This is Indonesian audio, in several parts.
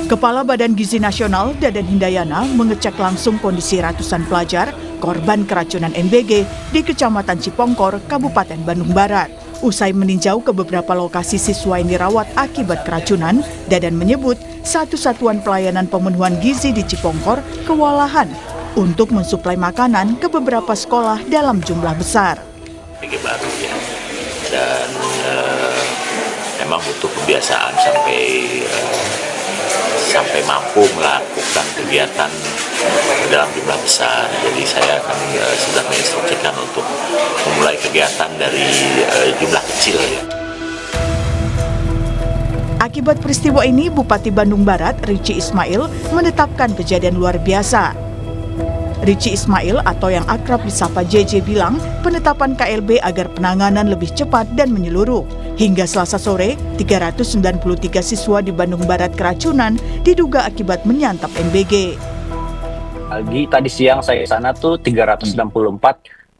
Kepala Badan Gizi Nasional Dadan Hindayana mengecek langsung kondisi ratusan pelajar korban keracunan MBG di Kecamatan Cipongkor, Kabupaten Bandung Barat. Usai meninjau ke beberapa lokasi siswa yang dirawat akibat keracunan, Dadan menyebut satu satuan pelayanan pemenuhan gizi di Cipongkor kewalahan untuk mensuplai makanan ke beberapa sekolah dalam jumlah besar. MBG baru ya, dan memang butuh kebiasaan sampai mampu melakukan kegiatan dalam jumlah besar. Jadi saya akan sudah menginstruksikan untuk memulai kegiatan dari jumlah kecil ya. Akibat peristiwa ini, Bupati Bandung Barat, Rici Ismail, menetapkan kejadian luar biasa. Rici Ismail atau yang akrab disapa JJ bilang penetapan KLB agar penanganan lebih cepat dan menyeluruh. Hingga Selasa sore, 393 siswa di Bandung Barat keracunan diduga akibat menyantap MBG. Tadi siang saya ke sana tuh 364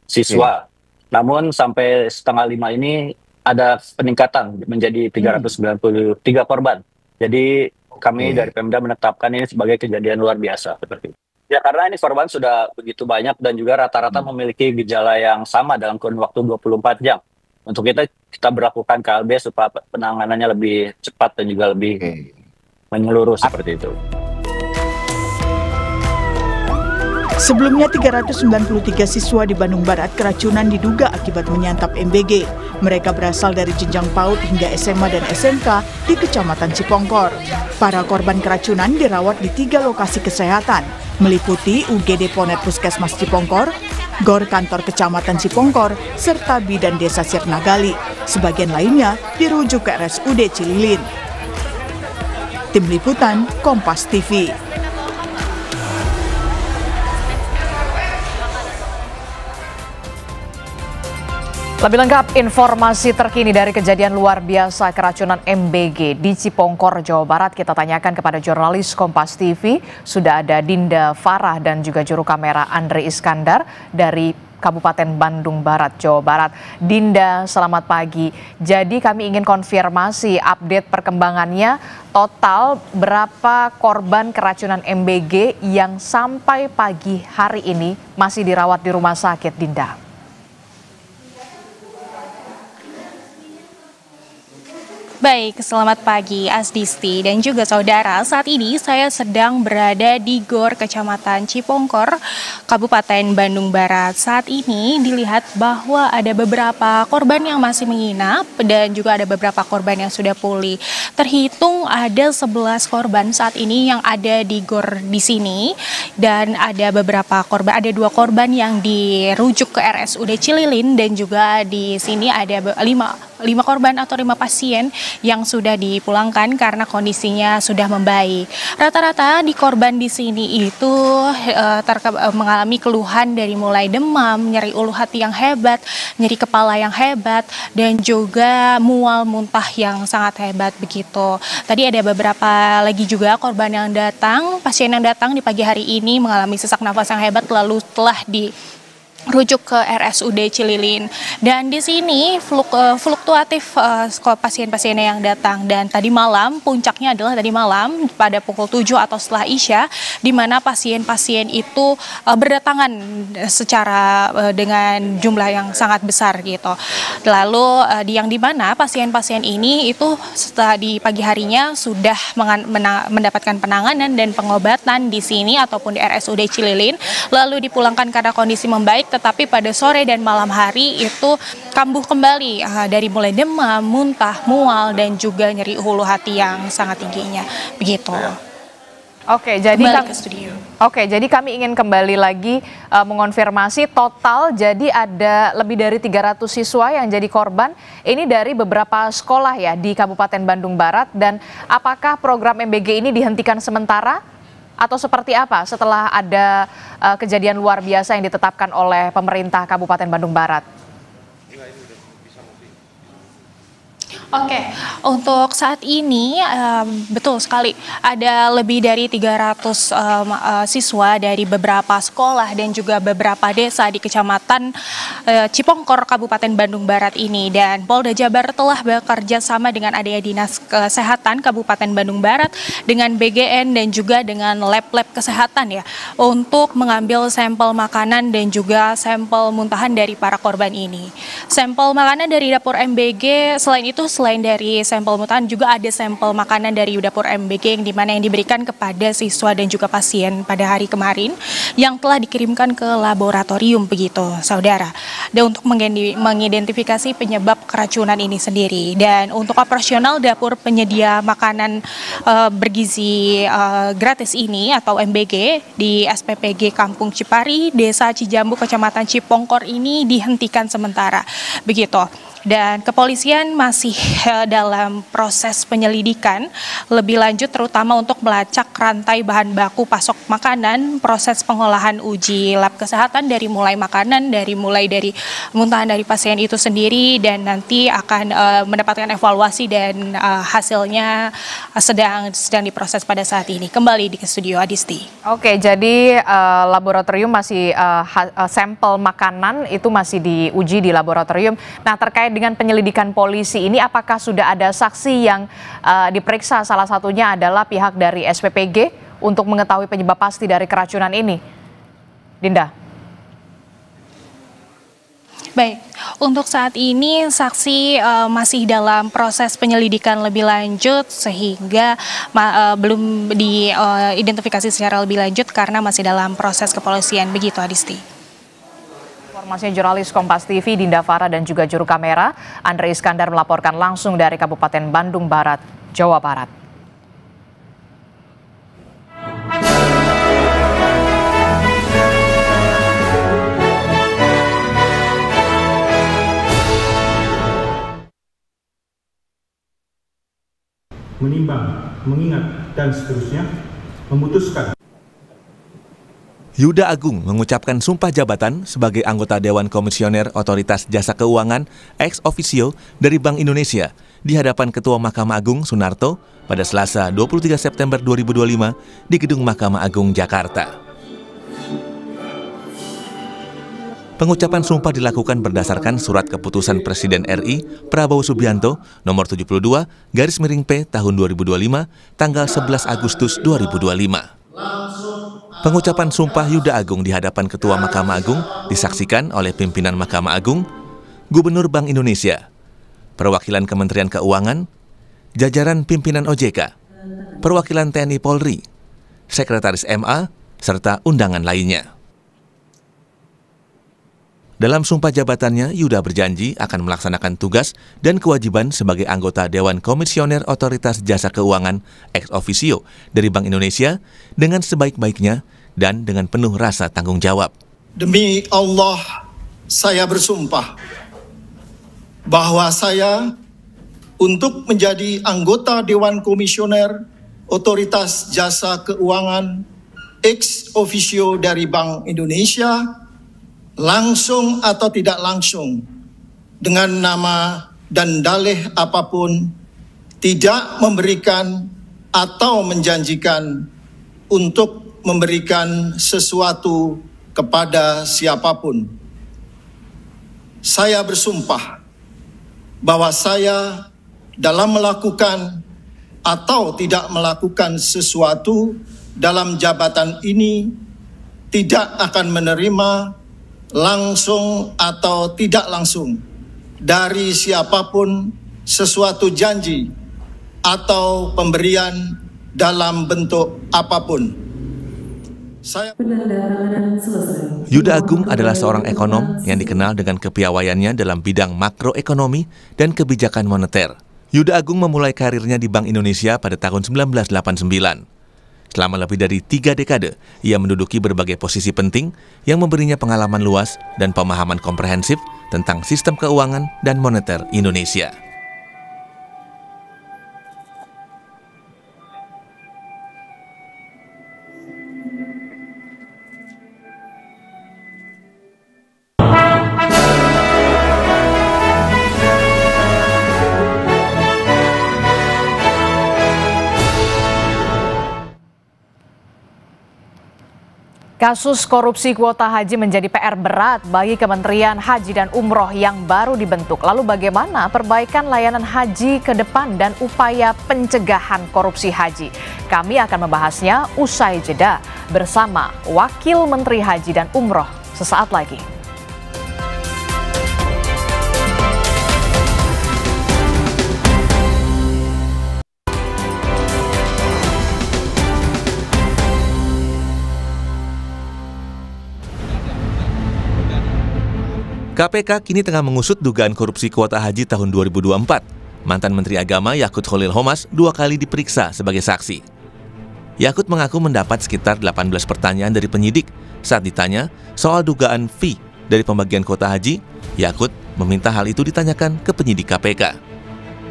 siswa. Namun sampai setengah 5 ini ada peningkatan menjadi 393 korban. Jadi kami dari Pemda menetapkan ini sebagai kejadian luar biasa seperti itu. Ya karena ini korban sudah begitu banyak dan juga rata-rata memiliki gejala yang sama dalam kurun waktu 24 jam. Untuk kita berlakukan KLB supaya penanganannya lebih cepat dan juga lebih menyeluruh seperti itu. Sebelumnya 393 siswa di Bandung Barat keracunan diduga akibat menyantap MBG. Mereka berasal dari jenjang PAUD hingga SMA dan SMK di Kecamatan Cipongkor. Para korban keracunan dirawat di 3 lokasi kesehatan, meliputi UGD Ponet Puskesmas Cipongkor, GOR Kantor Kecamatan Cipongkor, serta Bidan Desa Sirnagali. Sebagian lainnya dirujuk ke RSUD Cililin. Tim Liputan, Kompas TV. Lebih lengkap informasi terkini dari kejadian luar biasa keracunan MBG di Cipongkor, Jawa Barat. Kita tanyakan kepada jurnalis Kompas TV. Sudah ada Dinda Farah dan juga juru kamera Andre Iskandar dari Kabupaten Bandung Barat, Jawa Barat. Dinda, selamat pagi. Jadi kami ingin konfirmasi update perkembangannya. Total berapa korban keracunan MBG yang sampai pagi hari ini masih dirawat di rumah sakit, Dinda? Baik, selamat pagi Asdisti dan juga saudara. Saat ini saya sedang berada di GOR Kecamatan Cipongkor, Kabupaten Bandung Barat. Saat ini dilihat bahwa ada beberapa korban yang masih menginap dan juga ada beberapa korban yang sudah pulih. Terhitung ada 11 korban saat ini yang ada di GOR di sini dan ada beberapa korban, ada 2 korban yang dirujuk ke RSUD Cililin dan juga di sini ada 5 korban atau 5 pasien yang sudah dipulangkan karena kondisinya sudah membaik. Rata-rata di korban di sini itu mengalami keluhan dari mulai demam, nyeri ulu hati yang hebat, nyeri kepala yang hebat, dan juga mual muntah yang sangat hebat begitu. Tadi ada beberapa lagi juga korban yang datang, pasien yang datang di pagi hari ini mengalami sesak nafas yang hebat lalu telah rujuk ke RSUD Cililin. Dan di sini fluktuatif pasien-pasien yang datang, dan tadi malam puncaknya adalah tadi malam pada pukul 7 atau setelah Isya, di mana pasien-pasien itu berdatangan secara dengan jumlah yang sangat besar gitu. Lalu yang di mana pasien-pasien ini itu setelah di pagi harinya sudah mendapatkan penanganan dan pengobatan di sini ataupun di RSUD Cililin, lalu dipulangkan karena kondisi membaik. Tetapi pada sore dan malam hari itu kambuh kembali dari mulai demam, muntah, mual, dan juga nyeri hulu hati yang sangat tingginya. Begitu. Oke, jadi kami ingin kembali lagi mengonfirmasi total, jadi ada lebih dari 300 siswa yang jadi korban. Ini dari beberapa sekolah ya di Kabupaten Bandung Barat, dan apakah program MBG ini dihentikan sementara? Atau seperti apa setelah ada kejadian luar biasa yang ditetapkan oleh pemerintah Kabupaten Bandung Barat? Oke, untuk saat ini betul sekali ada lebih dari 300 siswa dari beberapa sekolah dan juga beberapa desa di Kecamatan Cipongkor, Kabupaten Bandung Barat ini, dan Polda Jabar telah bekerja sama dengan adanya Dinas Kesehatan Kabupaten Bandung Barat dengan BGN dan juga dengan lab-lab kesehatan ya untuk mengambil sampel makanan dan juga sampel muntahan dari para korban ini. Sampel makanan dari dapur MBG, selain dari sampel muntahan juga ada sampel makanan dari dapur MBG yang dimana yang diberikan kepada siswa dan juga pasien pada hari kemarin yang telah dikirimkan ke laboratorium begitu, saudara. Dan untuk mengidentifikasi penyebab keracunan ini sendiri, dan untuk operasional dapur penyedia makanan bergizi gratis ini atau MBG di SPPG Kampung Cipari, Desa Cijambu, Kecamatan Cipongkor ini dihentikan sementara begitu. Dan kepolisian masih dalam proses penyelidikan lebih lanjut terutama untuk melacak rantai bahan baku pasok makanan, proses pengolahan uji lab kesehatan dari mulai muntahan dari pasien itu sendiri, dan nanti akan mendapatkan evaluasi dan hasilnya sedang diproses pada saat ini. Kembali di studio Adisti. Oke, jadi laboratorium masih sampel makanan itu masih diuji di laboratorium. Nah, terkait dengan penyelidikan polisi ini, apakah sudah ada saksi yang diperiksa? Salah satunya adalah pihak dari SPPG untuk mengetahui penyebab pasti dari keracunan ini. Dinda. Baik, untuk saat ini saksi masih dalam proses penyelidikan lebih lanjut sehingga belum diidentifikasi secara lebih lanjut karena masih dalam proses kepolisian. Begitu, Adisti. Informasinya jurnalis Kompas TV Dinda Farah dan juga juru kamera Andre Iskandar melaporkan langsung dari Kabupaten Bandung Barat, Jawa Barat. Menimbang, mengingat, dan seterusnya, memutuskan. Yuda Agung mengucapkan sumpah jabatan sebagai anggota Dewan Komisioner Otoritas Jasa Keuangan ex officio dari Bank Indonesia di hadapan Ketua Mahkamah Agung Sunarto pada Selasa 23 September 2025 di Gedung Mahkamah Agung Jakarta. Pengucapan sumpah dilakukan berdasarkan Surat Keputusan Presiden RI Prabowo Subianto nomor 72/P tahun 2025 tanggal 11 Agustus 2025. Pengucapan sumpah Yuda Agung di hadapan Ketua Mahkamah Agung disaksikan oleh pimpinan Mahkamah Agung, Gubernur Bank Indonesia, perwakilan Kementerian Keuangan, jajaran pimpinan OJK, perwakilan TNI Polri, Sekretaris MA, serta undangan lainnya. Dalam sumpah jabatannya, Yuda berjanji akan melaksanakan tugas dan kewajiban sebagai anggota Dewan Komisioner Otoritas Jasa Keuangan ex officio dari Bank Indonesia dengan sebaik-baiknya dan dengan penuh rasa tanggung jawab. Demi Allah, saya bersumpah bahwa saya untuk menjadi anggota Dewan Komisioner Otoritas Jasa Keuangan ex officio dari Bank Indonesia, langsung atau tidak langsung, dengan nama dan dalih apapun, tidak memberikan atau menjanjikan untuk memberikan sesuatu kepada siapapun. Saya bersumpah bahwa saya dalam melakukan atau tidak melakukan sesuatu dalam jabatan ini tidak akan menerima langsung atau tidak langsung dari siapapun sesuatu janji atau pemberian dalam bentuk apapun. Yuda Agung adalah seorang ekonom yang dikenal dengan kepiawaiannya dalam bidang makroekonomi dan kebijakan moneter. Yuda Agung memulai karirnya di Bank Indonesia pada tahun 1989. Selama lebih dari 3 dekade, ia menduduki berbagai posisi penting yang memberinya pengalaman luas dan pemahaman komprehensif tentang sistem keuangan dan moneter Indonesia. Kasus korupsi kuota haji menjadi PR berat bagi Kementerian Haji dan Umroh yang baru dibentuk. Lalu bagaimana perbaikan layanan haji ke depan dan upaya pencegahan korupsi haji? Kami akan membahasnya usai jeda bersama Wakil Menteri Haji dan Umroh sesaat lagi. KPK kini tengah mengusut dugaan korupsi kuota haji tahun 2024. Mantan Menteri Agama Yakut Khalil Qomas 2 kali diperiksa sebagai saksi. Yakut mengaku mendapat sekitar 18 pertanyaan dari penyidik. Saat ditanya soal dugaan fee dari pembagian kuota haji, Yakut meminta hal itu ditanyakan ke penyidik KPK.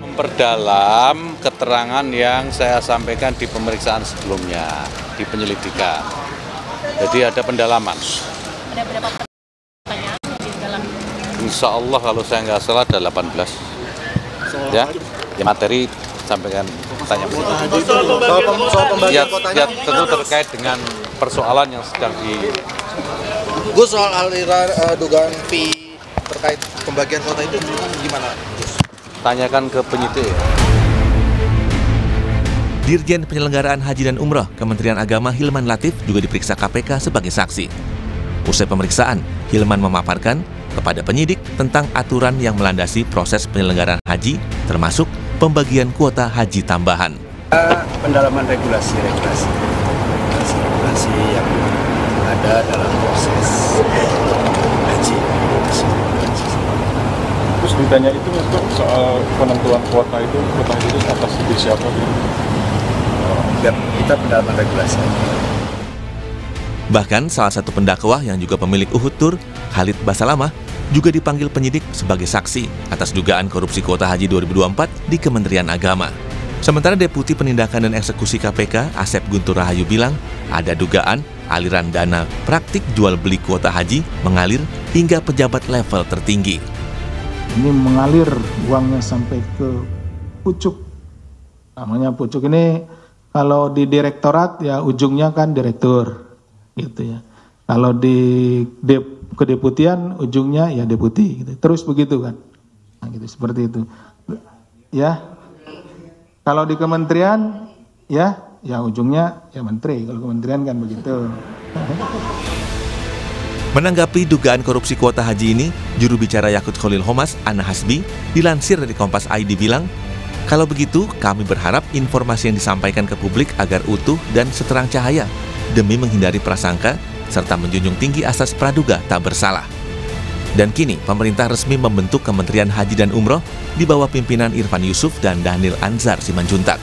Memperdalam keterangan yang saya sampaikan di pemeriksaan sebelumnya, di penyelidikan. Jadi ada pendalaman. Ada berapa pertanyaan? Insya Allah kalau saya nggak salah ada 18. Ya materi sampaikan tanya ya tentu terkait dengan persoalan yang sedang Gus, soal aliran dugaan fee terkait pembagian kuota itu gimana, Gus? tanyakan ke penyidik. Dirjen Penyelenggaraan Haji dan Umroh Kementerian Agama Hilman Latif juga diperiksa KPK sebagai saksi. Usai pemeriksaan, Hilman memaparkan kepada penyidik tentang aturan yang melandasi proses penyelenggaraan haji, termasuk pembagian kuota haji tambahan. Pendalaman regulasi yang ada dalam proses haji. Terus ditanya itu untuk soal penentuan kuota itu atas ide siapa? Biar kita pendalaman regulasi. Bahkan salah satu pendakwah yang juga pemilik Uhud Tour, Khalid Basalamah, juga dipanggil penyidik sebagai saksi atas dugaan korupsi kuota haji 2024 di Kementerian Agama. Sementara Deputi Penindakan dan Eksekusi KPK, Asep Guntur Rahayu bilang, ada dugaan aliran dana praktik jual beli kuota haji mengalir hingga pejabat level tertinggi. Ini mengalir uangnya sampai ke pucuk. Namanya pucuk ini kalau di direktorat ya ujungnya kan direktur. Gitu ya. Kalau di kedeputian ujungnya ya deputi gitu. Terus begitu kan. Nah, gitu seperti itu. Ya. Kalau di kementerian ya ujungnya ya menteri. Kalau kementerian kan begitu. Menanggapi dugaan korupsi kuota haji ini, juru bicara Yakut Khalil Qomas, Ana Hasbi, dilansir dari Kompas ID bilang, kalau begitu kami berharap informasi yang disampaikan ke publik agar utuh dan seterang cahaya, demi menghindari prasangka serta menjunjung tinggi asas praduga tak bersalah. Dan kini pemerintah resmi membentuk Kementerian Haji dan Umroh di bawah pimpinan Irfan Yusuf dan Dhanil Anzar Simanjuntak.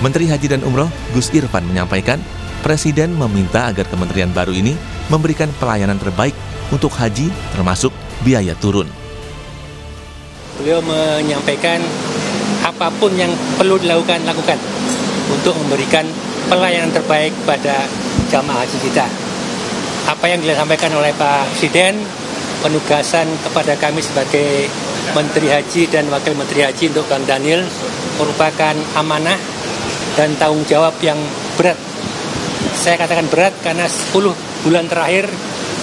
Menteri Haji dan Umroh Gus Irfan menyampaikan, Presiden meminta agar kementerian baru ini memberikan pelayanan terbaik untuk haji termasuk biaya turun. Beliau menyampaikan apapun yang perlu lakukan untuk memberikan pelayanan terbaik pada jamaah haji kita. Apa yang disampaikan oleh Pak Presiden, penugasan kepada kami sebagai Menteri Haji dan Wakil Menteri Haji untuk Bang Dhanil merupakan amanah dan tanggung jawab yang berat. Saya katakan berat karena 10 bulan terakhir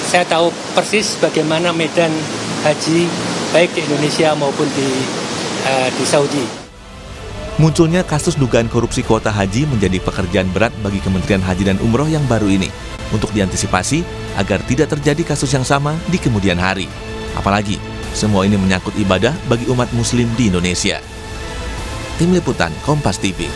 saya tahu persis bagaimana medan haji baik di Indonesia maupun di Saudi. Munculnya kasus dugaan korupsi kuota haji menjadi pekerjaan berat bagi Kementerian Haji dan Umroh yang baru ini untuk diantisipasi agar tidak terjadi kasus yang sama di kemudian hari. Apalagi semua ini menyangkut ibadah bagi umat muslim di Indonesia. Tim Liputan Kompas TV.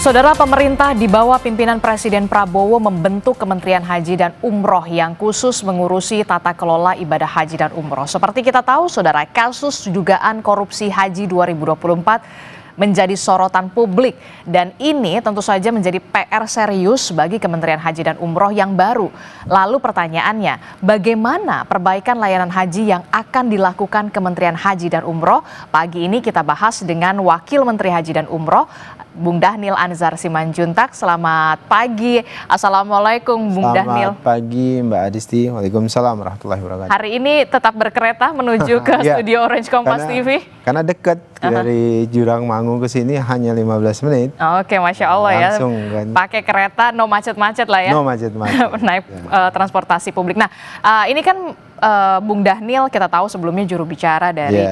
Saudara, pemerintah di bawah pimpinan Presiden Prabowo membentuk Kementerian Haji dan Umroh yang khusus mengurusi tata kelola ibadah haji dan umroh. Seperti kita tahu, saudara, kasus dugaan korupsi haji 2024 menjadi sorotan publik dan ini tentu saja menjadi PR serius bagi Kementerian Haji dan Umroh yang baru. Lalu pertanyaannya, bagaimana perbaikan layanan haji yang akan dilakukan Kementerian Haji dan Umroh? Pagi ini kita bahas dengan Wakil Menteri Haji dan Umroh Bung Dhanil Anzar Simanjuntak. Selamat pagi. Assalamualaikum Bung Dhanil. Selamat pagi Mbak Adisti. Waalaikumsalam warahmatullahi wabarakatuh. Hari ini tetap berkereta menuju ke studio Orange Kompas TV. Karena dekat dari Jurang Mangu ke sini hanya 15 menit. Oke, Masya Allah ya. Langsung kan. Pakai kereta, no macet-macet lah ya. No macet-macet. Naik transportasi publik. Nah, ini kan Bung Dhanil kita tahu sebelumnya juru bicara dari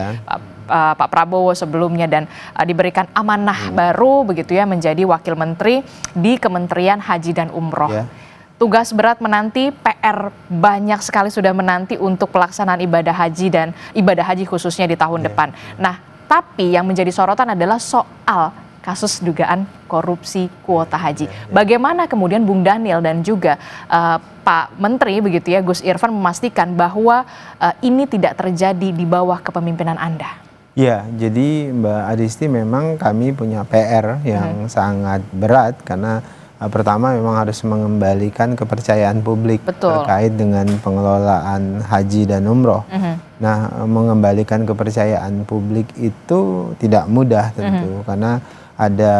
Pak Prabowo sebelumnya dan diberikan amanah baru begitu ya menjadi wakil menteri di Kementerian Haji dan Umroh. Tugas berat menanti, PR banyak sekali sudah menanti untuk pelaksanaan ibadah haji dan ibadah haji khususnya di tahun depan. Nah, tapi yang menjadi sorotan adalah soal kasus dugaan korupsi kuota haji. Bagaimana kemudian Bung Dhanil dan juga Pak Menteri begitu ya Gus Irfan memastikan bahwa ini tidak terjadi di bawah kepemimpinan Anda? Ya, jadi Mbak Adisti memang kami punya PR yang sangat berat karena pertama memang harus mengembalikan kepercayaan publik terkait dengan pengelolaan haji dan umroh. Nah, mengembalikan kepercayaan publik itu tidak mudah tentu karena ada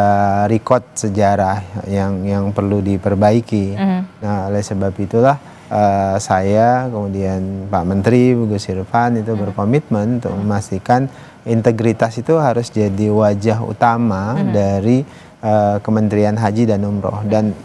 record sejarah yang perlu diperbaiki. Nah, oleh sebab itulah saya kemudian Pak Menteri Gus Irfan itu berkomitmen untuk memastikan integritas itu harus jadi wajah utama dari Kementerian Haji dan Umroh dan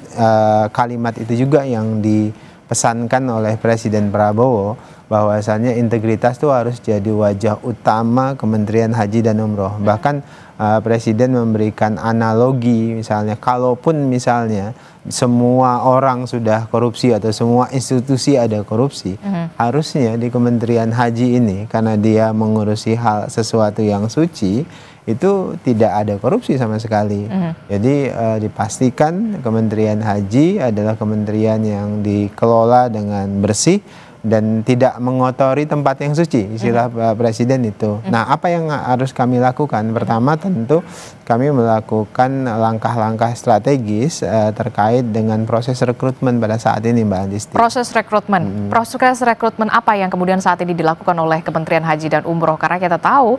kalimat itu juga yang dipesankan oleh Presiden Prabowo bahwasannya integritas itu harus jadi wajah utama Kementerian Haji dan Umroh. Bahkan Presiden memberikan analogi misalnya kalaupun misalnya semua orang sudah korupsi atau semua institusi ada korupsi, harusnya di Kementerian Haji ini karena dia mengurusi hal sesuatu yang suci itu tidak ada korupsi sama sekali. Jadi dipastikan Kementerian Haji adalah kementerian yang dikelola dengan bersih dan tidak mengotori tempat yang suci, istilah Pak Presiden itu. Nah, apa yang harus kami lakukan? Pertama tentu kami melakukan langkah-langkah strategis terkait dengan proses rekrutmen pada saat ini Mbak Adisti. Proses rekrutmen apa yang kemudian saat ini dilakukan oleh Kementerian Haji dan Umroh? Karena kita tahu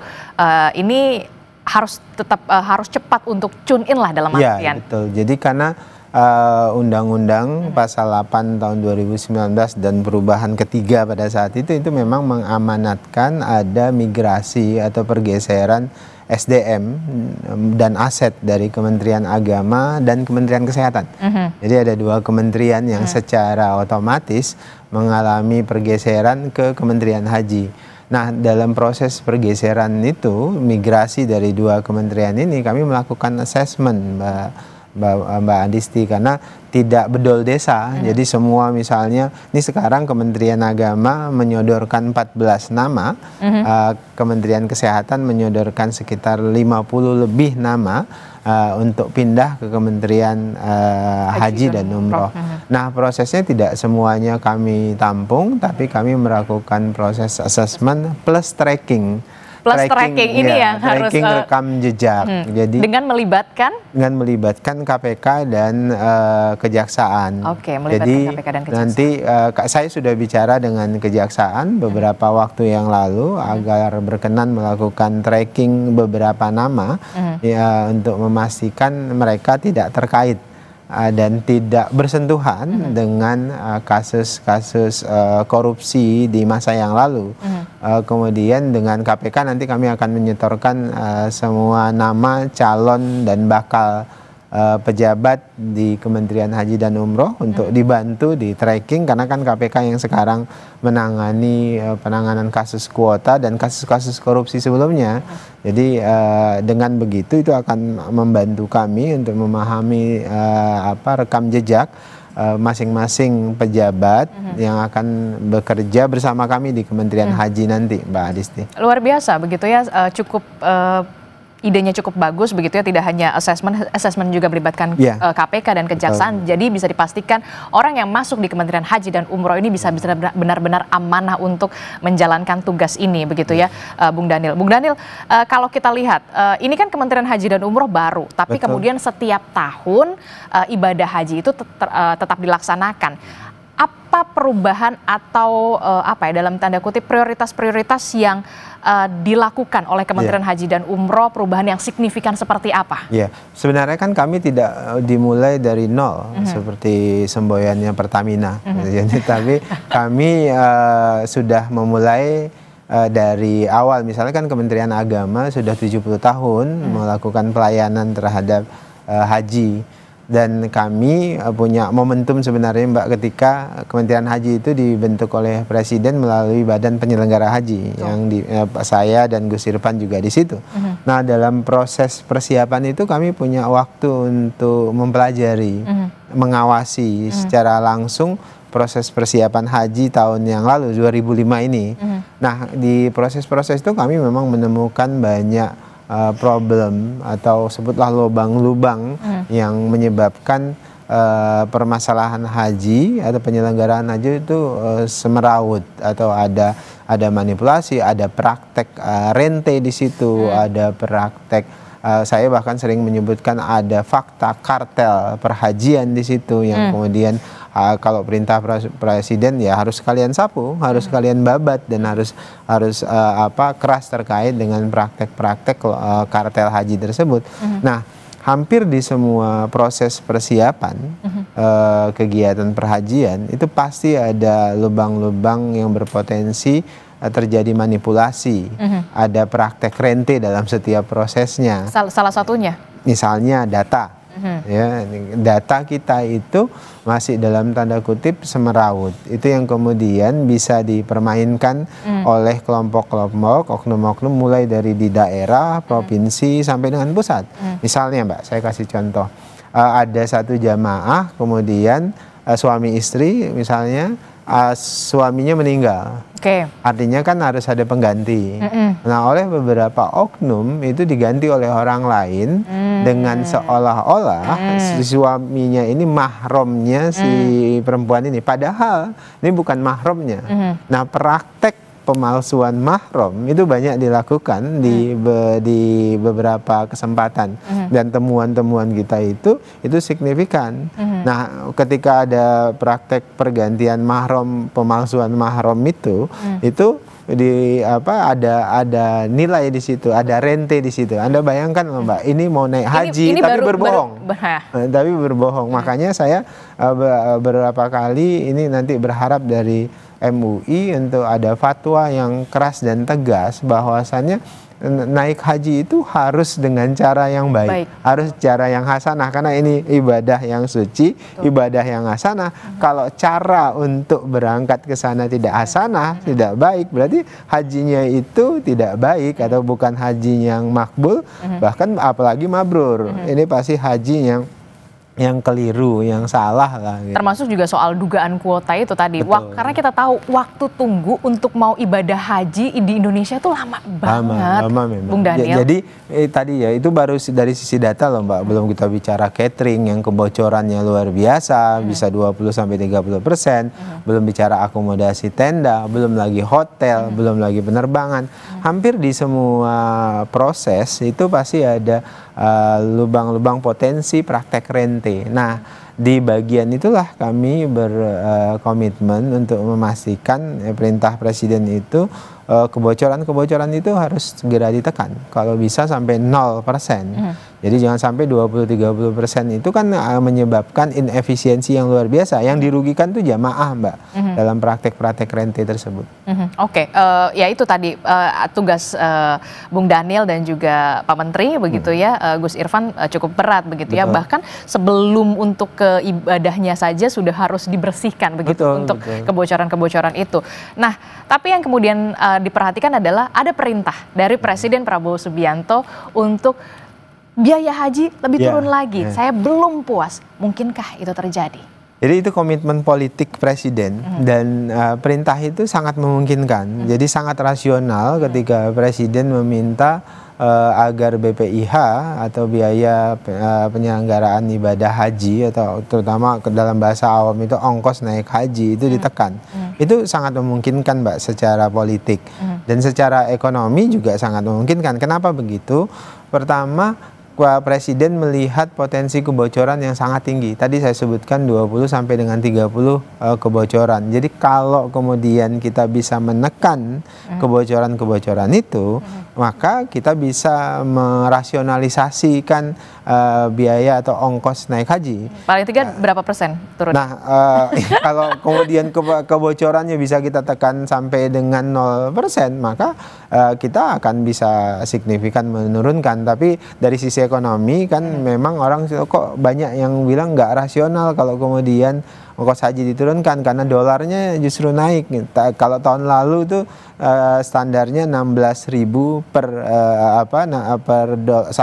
ini harus tetap harus cepat untuk tune in lah dalam artian. Ya, betul. Jadi karena Undang-Undang Pasal 8 tahun 2019 dan perubahan ketiga pada saat itu memang mengamanatkan ada migrasi atau pergeseran SDM dan aset dari Kementerian Agama dan Kementerian Kesehatan. Jadi ada dua kementerian yang secara otomatis mengalami pergeseran ke Kementerian Haji. Nah, dalam proses pergeseran itu, migrasi dari dua kementerian ini kami melakukan assessment Mbak Adisti karena tidak bedol desa. Jadi semua misalnya ini sekarang Kementerian Agama menyodorkan 14 nama, Kementerian Kesehatan menyodorkan sekitar 50 lebih nama untuk pindah ke Kementerian Haji dan Umroh. Nah, prosesnya tidak semuanya kami tampung, tapi kami melakukan proses assessment plus tracking. Tracking ini yang harus rekam jejak. Jadi dengan melibatkan KPK dan kejaksaan. Jadi KPK dan kejaksaan. Nanti saya sudah bicara dengan kejaksaan beberapa waktu yang lalu agar berkenan melakukan tracking beberapa nama ya untuk memastikan mereka tidak terkait dan tidak bersentuhan dengan kasus-kasus korupsi di masa yang lalu. Kemudian dengan KPK nanti kami akan menyetorkan semua nama calon dan bakal pejabat di Kementerian Haji dan Umroh untuk dibantu di tracking karena kan KPK yang sekarang menangani penanganan kasus kuota dan kasus-kasus korupsi sebelumnya. Jadi dengan begitu itu akan membantu kami untuk memahami rekam jejak masing-masing pejabat yang akan bekerja bersama kami di Kementerian Haji nanti, Mbak Adisti. Luar biasa begitu ya, cukup idenya cukup bagus begitu ya, tidak hanya assessment juga melibatkan KPK dan kejaksaan. Jadi bisa dipastikan orang yang masuk di Kementerian Haji dan Umroh ini bisa benar-benar amanah untuk menjalankan tugas ini begitu ya, Bung Dhanil. Bung Dhanil, kalau kita lihat ini kan Kementerian Haji dan Umroh baru, tapi kemudian setiap tahun ibadah haji itu tetap dilaksanakan. apa perubahan atau apa ya dalam tanda kutip prioritas-prioritas yang dilakukan oleh Kementerian Haji dan Umroh, perubahan yang signifikan seperti apa? Ya, sebenarnya kan kami tidak dimulai dari nol seperti semboyannya Pertamina, tapi kami sudah memulai dari awal. Misalnya kan Kementerian Agama sudah 70 tahun melakukan pelayanan terhadap haji. Dan kami punya momentum sebenarnya Mbak, ketika Kementerian Haji itu dibentuk oleh Presiden melalui Badan Penyelenggara Haji yang saya dan Gus Irfan juga di situ. Nah, dalam proses persiapan itu kami punya waktu untuk mempelajari, mengawasi secara langsung proses persiapan haji tahun yang lalu 2005 ini. Nah, di proses-proses itu kami memang menemukan banyak problem atau sebutlah lubang-lubang yang menyebabkan permasalahan haji atau penyelenggaraan haji itu semeraut, atau ada manipulasi, ada praktek rente di situ, ada praktek saya bahkan sering menyebutkan ada fakta kartel perhajian di situ yang kemudian kalau perintah presiden ya harus kalian sapu, harus kalian babat, dan harus keras terkait dengan praktek-praktek kartel haji tersebut. Nah, hampir di semua proses persiapan kegiatan perhajian itu pasti ada lubang-lubang yang berpotensi terjadi manipulasi, ada praktek rente dalam setiap prosesnya. Salah satunya? Misalnya data. Ya, data kita itu masih dalam tanda kutip semeraut. Itu yang kemudian bisa dipermainkan oleh kelompok-kelompok, oknum-oknum, mulai dari di daerah, provinsi, sampai dengan pusat. Misalnya Mbak, saya kasih contoh. Ada satu jamaah, kemudian suami istri misalnya, suaminya meninggal. Artinya kan harus ada pengganti. Nah, oleh beberapa oknum itu diganti oleh orang lain dengan seolah-olah si suaminya ini mahromnya si perempuan ini. Padahal ini bukan mahromnya. Nah, praktek pemalsuan mahram itu banyak dilakukan di beberapa kesempatan, dan temuan-temuan kita itu signifikan. Nah, ketika ada praktek pergantian mahram, pemalsuan mahram itu ada nilai di situ, ada rente di situ. Anda bayangkan Mbak, ini mau naik haji tapi berbohong. Tapi berbohong. Makanya saya beberapa kali ini nanti berharap dari MUI untuk ada fatwa yang keras dan tegas bahwasannya naik haji itu harus dengan cara yang baik. Harus cara yang hasanah, karena ini ibadah yang suci, ibadah yang hasanah. Kalau cara untuk berangkat ke sana tidak hasanah, tidak baik, berarti hajinya itu tidak baik atau bukan haji yang makbul, bahkan apalagi mabrur. Ini pasti haji yang keliru, yang salah lah. Gitu. Termasuk juga soal dugaan kuota itu tadi. Karena kita tahu waktu tunggu untuk mau ibadah haji di Indonesia itu lama banget. Lama memang. Bung Daniel. Jadi tadi ya, itu baru dari sisi data loh Mbak. Belum kita bicara catering yang kebocorannya luar biasa, bisa 20-30%. Belum bicara akomodasi tenda, belum lagi hotel, belum lagi penerbangan. Hampir di semua proses itu pasti ada lubang-lubang potensi praktek rente. Nah, di bagian itulah kami berkomitmen untuk memastikan perintah presiden itu kebocoran-kebocoran itu harus segera ditekan. Kalau bisa sampai 0%. Jadi jangan sampai 20-30% itu kan menyebabkan inefisiensi yang luar biasa. Yang dirugikan tuh jamaah Mbak dalam praktek-praktek rente tersebut. Ya itu tadi tugas Bung Daniel dan juga Pak Menteri begitu ya, Gus Irfan cukup berat begitu ya. Bahkan sebelum untuk ke ibadahnya saja sudah harus dibersihkan begitu untuk kebocoran-kebocoran itu. Nah, tapi yang kemudian diperhatikan adalah ada perintah dari Presiden Prabowo Subianto untuk biaya haji lebih turun lagi. Saya belum puas. Mungkinkah itu terjadi? Jadi itu komitmen politik presiden dan perintah itu sangat memungkinkan. Jadi sangat rasional ketika presiden meminta agar BPIH atau biaya penyelenggaraan ibadah haji, atau terutama dalam bahasa awam itu ongkos naik haji itu ditekan. Itu sangat memungkinkan Mbak secara politik, dan secara ekonomi juga sangat memungkinkan. Kenapa begitu? Pertama, Presiden melihat potensi kebocoran yang sangat tinggi. Tadi saya sebutkan 20 sampai dengan 30 kebocoran. Jadi kalau kemudian kita bisa menekan kebocoran-kebocoran itu, maka kita bisa merasionalisasikan biaya atau ongkos naik haji. Paling tiga berapa persen turun? Nah, kalau kemudian kebocorannya bisa kita tekan sampai dengan 0%, maka kita akan bisa signifikan menurunkan. Tapi dari sisi ekonomi kan memang orang kok banyak yang bilang nggak rasional kalau kemudian ongkos haji diturunkan karena dolarnya justru naik. Kalau tahun lalu tuh standarnya 16.000 per $1.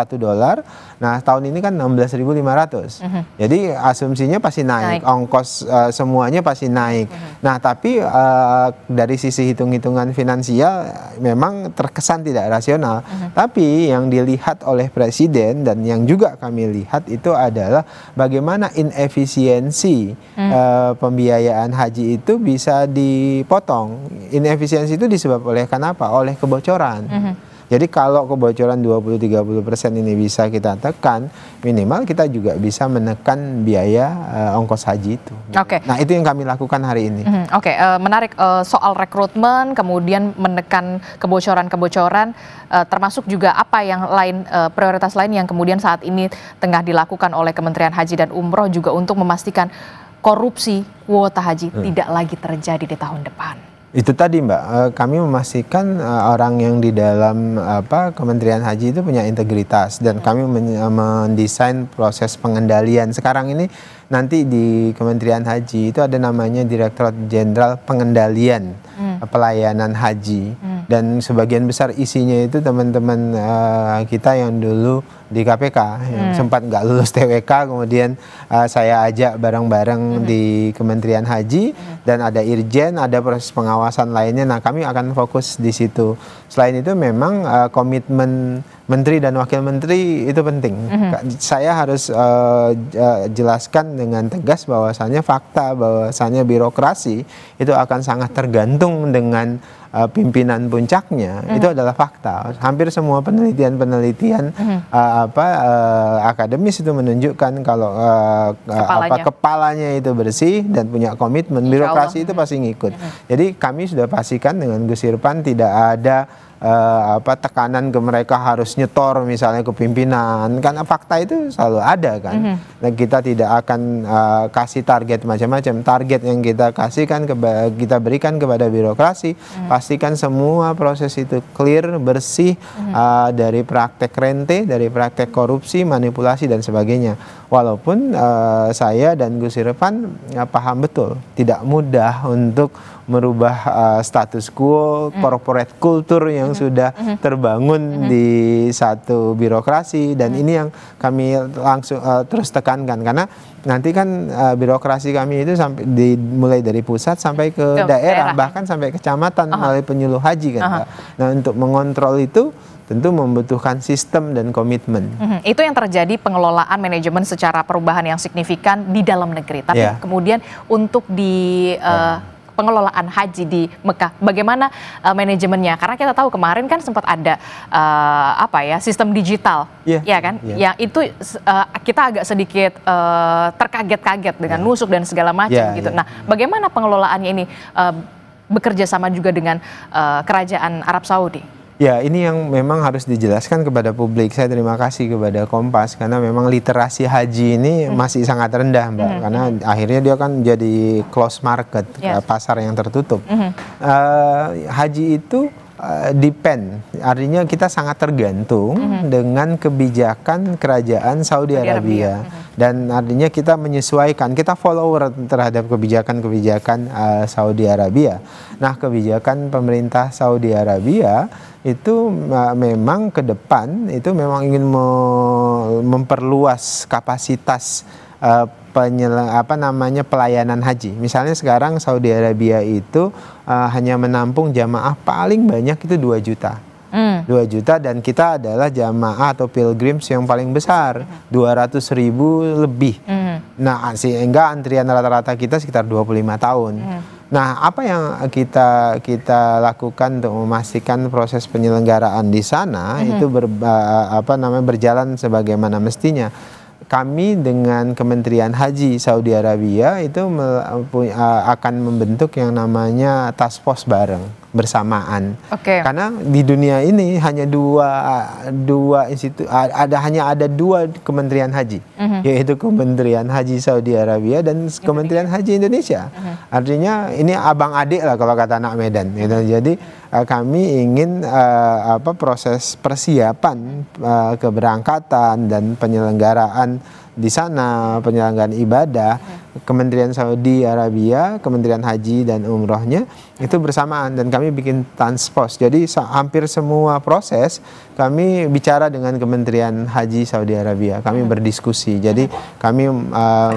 Nah, tahun ini kan 16.500. Jadi asumsinya pasti naik. Ongkos semuanya pasti naik. Nah, tapi dari sisi hitung-hitungan finansial memang terkesan tidak rasional. Tapi yang dilihat oleh Presiden dan yang juga kami lihat itu adalah bagaimana inefisiensi pembiayaan haji itu bisa dipotong. Inefisiensi itu disebabkan oleh kenapa? Oleh kebocoran. Jadi kalau kebocoran 20-30% ini bisa kita tekan, minimal kita juga bisa menekan biaya ongkos haji itu. Oke. Nah, itu yang kami lakukan hari ini. Oke, menarik soal rekrutmen, kemudian menekan kebocoran-kebocoran, termasuk juga apa yang lain, prioritas lain yang kemudian saat ini tengah dilakukan oleh Kementerian Haji dan Umroh juga untuk memastikan korupsi kuota haji tidak lagi terjadi di tahun depan. Itu tadi Mbak, kami memastikan orang yang di dalam Kementerian Haji itu punya integritas dan kami mendesain proses pengendalian. Sekarang ini nanti di Kementerian Haji itu ada namanya Direktorat Jenderal Pengendalian Pelayanan Haji dan sebagian besar isinya itu teman-teman kita yang dulu di KPK yang sempat nggak lulus TWK, kemudian saya ajak bareng-bareng di Kementerian Haji dan ada Irjen, ada proses pengawasan lainnya. Nah, kami akan fokus di situ. Selain itu memang komitmen Menteri dan Wakil Menteri itu penting. Saya harus jelaskan dengan tegas bahwasannya bahwasannya birokrasi itu akan sangat tergantung dengan pimpinan puncaknya. Itu adalah fakta. Hampir semua penelitian akademis itu menunjukkan kalau kepalanya itu bersih dan punya komitmen, birokrasi itu pasti ngikut. Jadi kami sudah pastikan dengan Gus Irfan tidak ada tekanan ke mereka harus nyetor misalnya ke pimpinan, karena fakta itu selalu ada kan. Dan kita tidak akan kasih target macam-macam. Target yang kita kasihkan kita berikan kepada birokrasi, pastikan semua proses itu clear, bersih dari praktek rente, dari praktek korupsi, manipulasi dan sebagainya. Walaupun saya dan Gus Irfan paham betul tidak mudah untuk merubah status quo, corporate culture yang sudah terbangun di satu birokrasi, dan ini yang kami langsung terus tekankan karena nanti kan birokrasi kami itu sampai mulai dari pusat sampai ke daerah, bahkan sampai kecamatan melalui penyuluh haji kan Pak. Nah, untuk mengontrol itu tentu membutuhkan sistem dan komitmen. Itu yang terjadi pengelolaan manajemen secara perubahan yang signifikan di dalam negeri. Tapi kemudian untuk di pengelolaan haji di Mekah, bagaimana manajemennya? Karena kita tahu kemarin kan sempat ada sistem digital, ya kan? Yang itu kita agak sedikit terkaget-kaget dengan nusuk dan segala macam gitu. Nah, bagaimana pengelolaannya ini bekerja sama juga dengan Kerajaan Arab Saudi? Ya, ini yang memang harus dijelaskan kepada publik. Saya terima kasih kepada Kompas karena memang literasi haji ini masih sangat rendah, Mbak. Karena akhirnya dia kan jadi close market, pasar yang tertutup. Haji itu depend, artinya kita sangat tergantung dengan kebijakan kerajaan Saudi Arabia. Dan artinya kita menyesuaikan, kita follower terhadap kebijakan-kebijakan Saudi Arabia. Nah, kebijakan pemerintah Saudi Arabia itu memang ke depan itu memang ingin memperluas kapasitas pelayanan haji. Misalnya sekarang Saudi Arabia itu hanya menampung jamaah paling banyak itu 2 juta. 2 juta, dan kita adalah jamaah atau pilgrims yang paling besar, 200.000 lebih. Nah, sehingga antrian rata-rata kita sekitar 25 tahun. Nah, apa yang kita lakukan untuk memastikan proses penyelenggaraan di sana itu berjalan sebagaimana mestinya. Kami dengan Kementerian Haji Saudi Arabia itu akan membentuk yang namanya task force bareng bersamaan. Karena di dunia ini hanya dua institusi, hanya ada dua Kementerian Haji, yaitu Kementerian Haji Saudi Arabia dan Kementerian Haji Indonesia. Artinya ini abang adik lah kalau kata anak Medan. Gitu. Jadi kami ingin proses persiapan keberangkatan dan penyelenggaraan di sana, penyelenggaraan ibadah, Kementerian Saudi Arabia, Kementerian Haji dan Umrohnya itu bersamaan, dan kami bikin task force. Jadi hampir semua proses kami bicara dengan Kementerian Haji Saudi Arabia. Kami berdiskusi. Jadi kami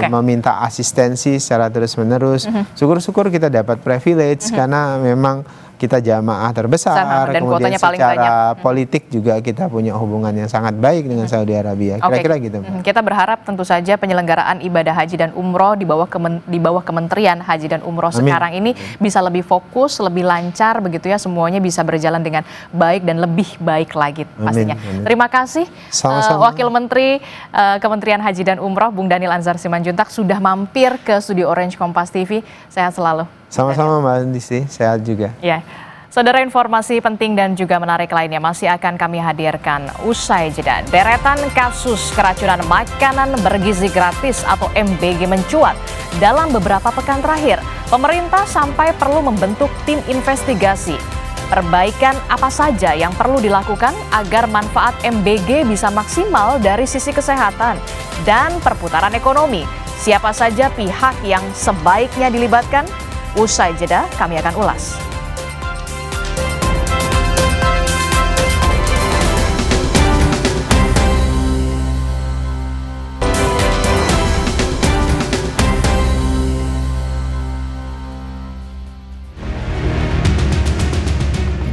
meminta asistensi secara terus-menerus. Syukur-syukur kita dapat privilege karena memang kita jamaah terbesar, dan kemudian paling secara politik juga kita punya hubungan yang sangat baik dengan Saudi Arabia. Kira-kira gitu. Kita berharap tentu saja penyelenggaraan ibadah haji dan umroh di bawah Kementerian Haji dan Umroh sekarang ini bisa lebih fokus, lebih lancar begitu ya, semuanya bisa berjalan dengan baik dan lebih baik lagi pastinya. Terima kasih Wakil Menteri Kementerian Haji dan Umroh Bung Daniel Anzar Simanjuntak sudah mampir ke studio Orange Kompas TV. Sehat selalu. Sama-sama Mbak Disti, sehat juga. Ya, saudara, informasi penting dan juga menarik lainnya masih akan kami hadirkan usai jeda. Deretan kasus keracunan makanan bergizi gratis atau MBG mencuat dalam beberapa pekan terakhir. Pemerintah sampai perlu membentuk tim investigasi. Perbaikan apa saja yang perlu dilakukan agar manfaat MBG bisa maksimal dari sisi kesehatan dan perputaran ekonomi. Siapa saja pihak yang sebaiknya dilibatkan? Usai jeda, kami akan ulas.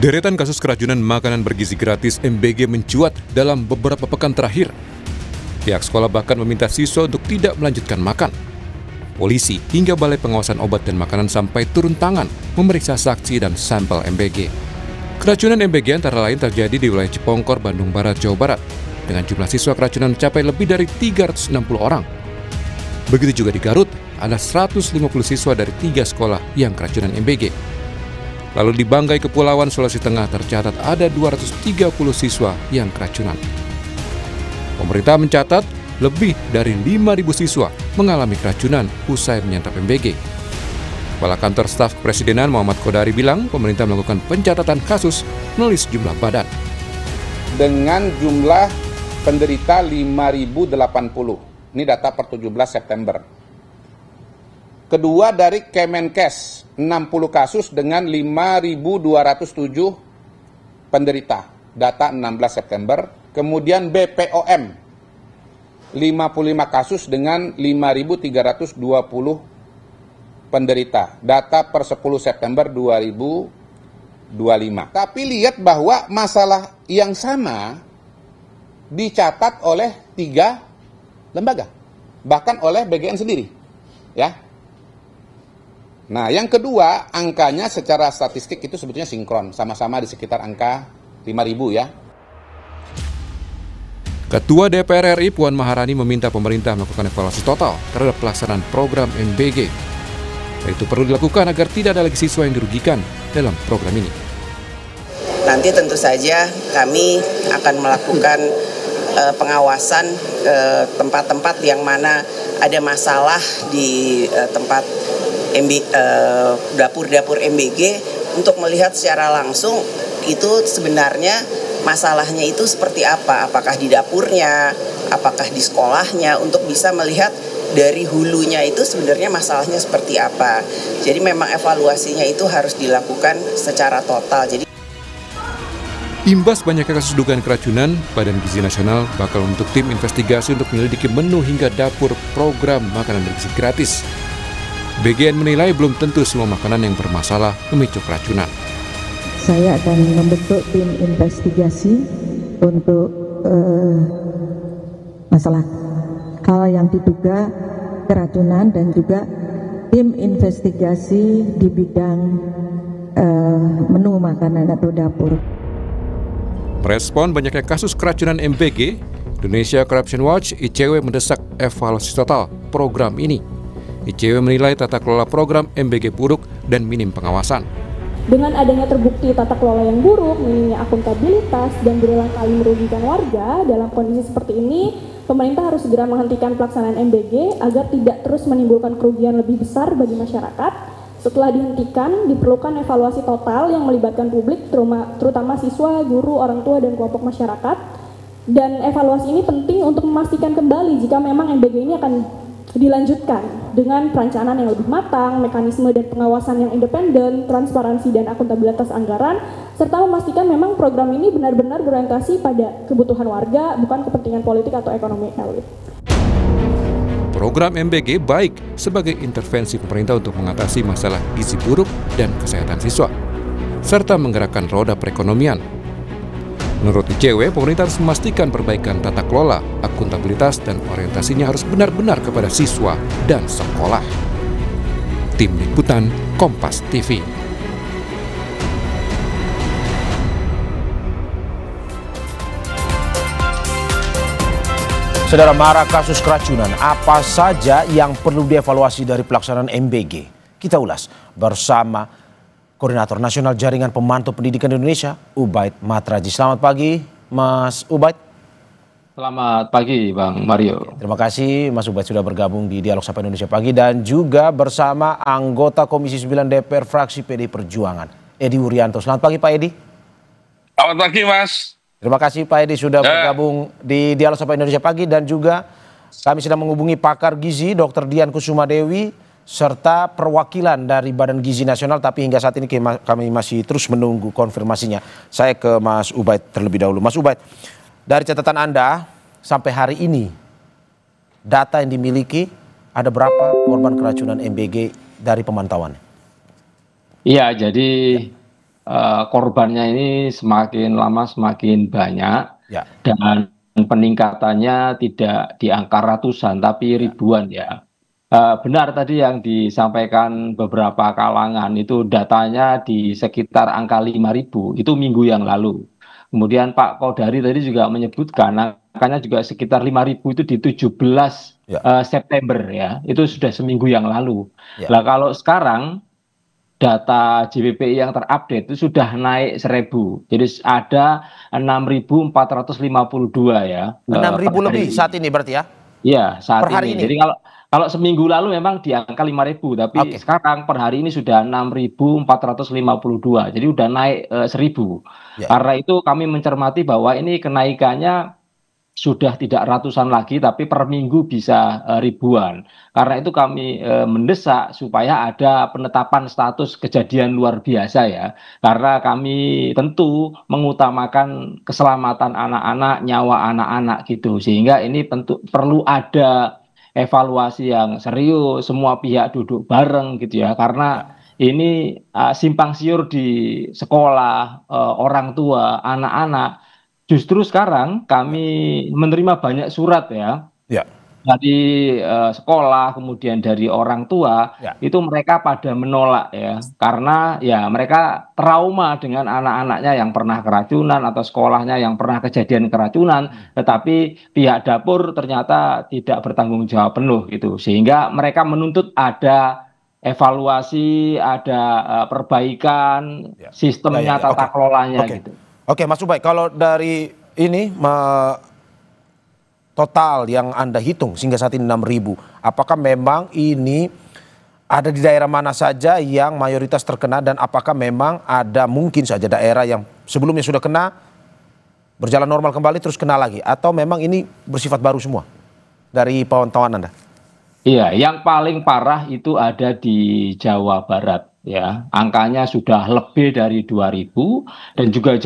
Deretan kasus keracunan makanan bergizi gratis MBG mencuat dalam beberapa pekan terakhir. Pihak sekolah bahkan meminta siswa untuk tidak melanjutkan makan. Polisi hingga Balai Pengawasan Obat dan Makanan sampai turun tangan memeriksa saksi dan sampel MBG. Keracunan MBG antara lain terjadi di wilayah Cipongkor, Bandung Barat, Jawa Barat, dengan jumlah siswa keracunan mencapai lebih dari 360 orang. Begitu juga di Garut, ada 150 siswa dari 3 sekolah yang keracunan MBG. Lalu di Banggai, Kepulauan Sulawesi Tengah tercatat ada 230 siswa yang keracunan. Pemerintah mencatat lebih dari 5.000 siswa mengalami keracunan usai menyantap MBG. Kepala Kantor Staf Kepresidenan Muhammad Kodari bilang pemerintah melakukan pencatatan kasus melalui sejumlah badan. Dengan jumlah penderita 5.080, ini data per 17 September. Kedua dari Kemenkes, 60 kasus dengan 5.207 penderita, data 16 September. Kemudian BPOM, 55 kasus dengan 5.320 penderita, data per 10 September 2025. Tapi lihat bahwa masalah yang sama dicatat oleh 3 lembaga, bahkan oleh BGN sendiri. Ya. Nah, yang kedua, angkanya secara statistik itu sebetulnya sinkron, sama-sama di sekitar angka 5.000 ya. Ketua DPR RI Puan Maharani meminta pemerintah melakukan evaluasi total terhadap pelaksanaan program MBG. Itu perlu dilakukan agar tidak ada lagi siswa yang dirugikan dalam program ini. Nanti tentu saja kami akan melakukan pengawasan tempat-tempat yang mana ada masalah di tempat dapur-dapur MBG untuk melihat secara langsung itu sebenarnya masalahnya itu seperti apa, apakah di dapurnya, apakah di sekolahnya, untuk bisa melihat dari hulunya itu sebenarnya masalahnya seperti apa. Jadi memang evaluasinya itu harus dilakukan secara total. Jadi Imbas banyaknya kasus dugaan keracunan, Badan Gizi Nasional bakal membentuk tim investigasi untuk menyelidiki menu hingga dapur program makanan bergizi gratis. BGN menilai belum tentu semua makanan yang bermasalah memicu keracunan. Saya akan membentuk tim investigasi untuk masalah hal yang diduga keracunan dan juga tim investigasi di bidang menu makanan atau dapur. Merespon banyaknya kasus keracunan MBG, Indonesia Corruption Watch (ICW) mendesak evaluasi total program ini. ICW menilai tata kelola program MBG buruk dan minim pengawasan. Dengan adanya terbukti tata kelola yang buruk, minimnya akuntabilitas, dan berulang kali merugikan warga, dalam kondisi seperti ini, pemerintah harus segera menghentikan pelaksanaan MBG agar tidak terus menimbulkan kerugian lebih besar bagi masyarakat. Setelah dihentikan, diperlukan evaluasi total yang melibatkan publik, terutama siswa, guru, orang tua, dan kelompok masyarakat. Dan evaluasi ini penting untuk memastikan kembali jika memang MBG ini akan dilanjutkan dengan perencanaan yang lebih matang, mekanisme dan pengawasan yang independen, transparansi dan akuntabilitas anggaran, serta memastikan memang program ini benar-benar berorientasi pada kebutuhan warga, bukan kepentingan politik atau ekonomi elit. Program MBG baik sebagai intervensi pemerintah untuk mengatasi masalah gizi buruk dan kesehatan siswa, serta menggerakkan roda perekonomian. Menurut ICW, pemerintah harus memastikan perbaikan tata kelola, akuntabilitas, dan orientasinya harus benar-benar kepada siswa dan sekolah. Tim Liputan Kompas TV. Saudara, marak kasus keracunan, apa saja yang perlu dievaluasi dari pelaksanaan MBG? Kita ulas bersama Koordinator Nasional Jaringan Pemantau Pendidikan Indonesia, Ubaid Matraji. Selamat pagi, Mas Ubaid. Selamat pagi, Bang Mario. Terima kasih Mas Ubaid sudah bergabung di Dialog Sapa Indonesia Pagi, dan juga bersama anggota Komisi 9 DPR fraksi PDI Perjuangan, Edi Wuryanto. Selamat pagi, Pak Edi. Selamat pagi, Mas. Terima kasih Pak Edi sudah bergabung di Dialog Sapa Indonesia Pagi, dan juga kami sedang menghubungi pakar gizi Dr. Dian Kusumadewi serta perwakilan dari Badan Gizi Nasional, tapi hingga saat ini kami masih terus menunggu konfirmasinya. Saya ke Mas Ubaid terlebih dahulu. Mas Ubaid, dari catatan Anda sampai hari ini data yang dimiliki ada berapa korban keracunan MBG dari pemantauan? Iya, jadi korbannya ini semakin lama semakin banyak, dan peningkatannya tidak di angka ratusan tapi ribuan ya. Benar tadi yang disampaikan beberapa kalangan itu datanya di sekitar angka 5.000 itu minggu yang lalu. Kemudian Pak Kodari tadi juga menyebutkan angkanya juga sekitar 5.000 itu di 17 September ya, itu sudah seminggu yang lalu. Nah kalau sekarang data JPPI yang terupdate itu sudah naik 1.000. Jadi ada 6.452 ya. 6.000 lebih saat ini berarti ya? Iya, saat per hari ini. Jadi kalau seminggu lalu memang di angka 5.000, tapi sekarang per hari ini sudah 6.452. Jadi udah naik 1.000. Karena itu kami mencermati bahwa ini kenaikannya sudah tidak ratusan lagi, tapi per minggu bisa ribuan. Karena itu kami mendesak supaya ada penetapan status kejadian luar biasa ya. Karena kami tentu mengutamakan keselamatan anak-anak, nyawa anak-anak gitu. Sehingga ini tentu perlu ada evaluasi yang serius, semua pihak duduk bareng gitu ya. Karena ini simpang siur di sekolah, orang tua, anak-anak. Justru sekarang kami menerima banyak surat ya, dari sekolah, kemudian dari orang tua, itu mereka pada menolak ya, karena ya mereka trauma dengan anak-anaknya yang pernah keracunan atau sekolahnya yang pernah kejadian keracunan, tetapi pihak dapur ternyata tidak bertanggung jawab penuh gitu, sehingga mereka menuntut ada evaluasi, ada perbaikan sistemnya, tata kelolanya gitu. Oke, Mas Ubaid, kalau dari ini total yang Anda hitung sehingga saat ini 6.000, apakah memang ini ada di daerah mana saja yang mayoritas terkena, dan apakah memang ada mungkin saja daerah yang sebelumnya sudah kena berjalan normal kembali terus kena lagi, atau memang ini bersifat baru semua dari pantauan Anda? Iya, yang paling parah itu ada di Jawa Barat ya. Angkanya sudah lebih dari 2.000, dan juga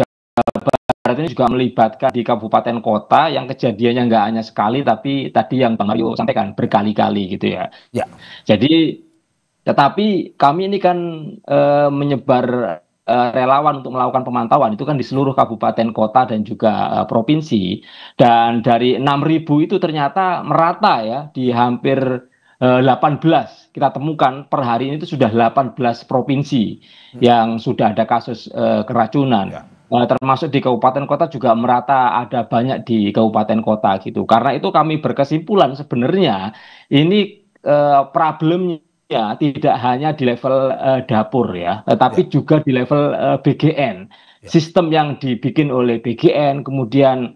Barat ini juga melibatkan di kabupaten kota yang kejadiannya nggak hanya sekali, tapi tadi yang Bang Mario sampaikan berkali-kali gitu ya. Jadi, tetapi kami ini kan menyebar relawan untuk melakukan pemantauan itu kan di seluruh kabupaten kota dan juga provinsi, dan dari 6.000 itu ternyata merata ya di hampir 18 kita temukan per hari ini itu sudah 18 provinsi yang sudah ada kasus keracunan. Termasuk di kabupaten kota juga merata ada banyak di kabupaten kota gitu. Karena itu kami berkesimpulan sebenarnya ini problemnya tidak hanya di level dapur ya, tetapi juga di level BGN. Sistem yang dibikin oleh BGN, kemudian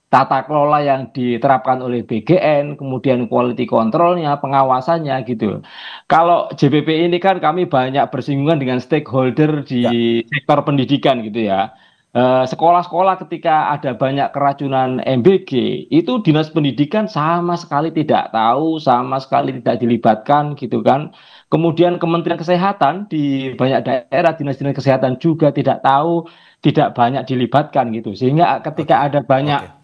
tata kelola yang diterapkan oleh BGN, kemudian quality controlnya, pengawasannya gitu. Kalau JPP ini kan kami banyak bersinggungan dengan stakeholder di sektor pendidikan gitu ya. Sekolah-sekolah ketika ada banyak keracunan MBG, itu dinas pendidikan sama sekali tidak tahu, sama sekali tidak dilibatkan gitu kan. Kemudian Kementerian Kesehatan di banyak daerah, dinas-dinas kesehatan juga tidak tahu, tidak banyak dilibatkan gitu. Sehingga ketika ada banyak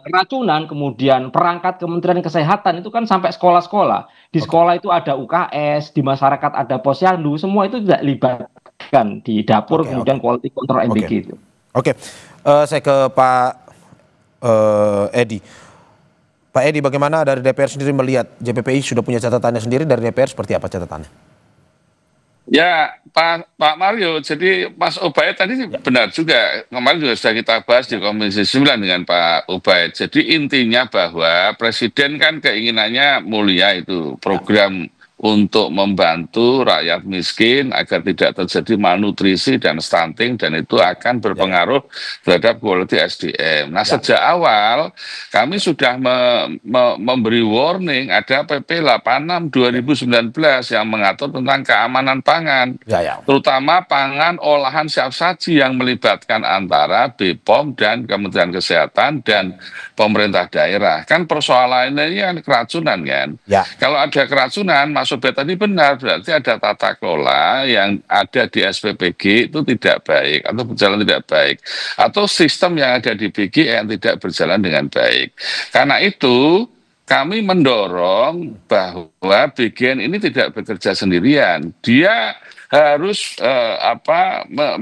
keracunan, kemudian perangkat Kementerian Kesehatan itu kan sampai sekolah-sekolah. Di sekolah itu ada UKS, di masyarakat ada posyandu, semua itu tidak libatkan di dapur, kemudian quality control MBG itu. Saya ke Pak Edi. Pak Edi, bagaimana dari DPR sendiri melihat JPPI sudah punya catatannya sendiri, dari DPR seperti apa catatannya? Ya, Pak Mario, jadi Mas Ubaid tadi benar juga. Kemarin juga sudah kita bahas di Komisi 9 dengan Pak Ubaid. Jadi intinya bahwa Presiden kan keinginannya mulia itu, program untuk membantu rakyat miskin agar tidak terjadi malnutrisi dan stunting, dan itu akan berpengaruh terhadap quality SDM. Nah, sejak awal kami sudah memberi warning, ada PP 86 2019 yang mengatur tentang keamanan pangan, terutama pangan olahan siap saji yang melibatkan antara BPOM dan Kementerian Kesehatan dan pemerintah daerah. Kan persoalannya ini kan keracunan kan. Kalau ada keracunan, Mas Ubed tadi benar, berarti ada tata kelola yang ada di SPPG itu tidak baik atau berjalan tidak baik, atau sistem yang ada di BGN tidak berjalan dengan baik. Karena itu kami mendorong bahwa BGN ini tidak bekerja sendirian, dia harus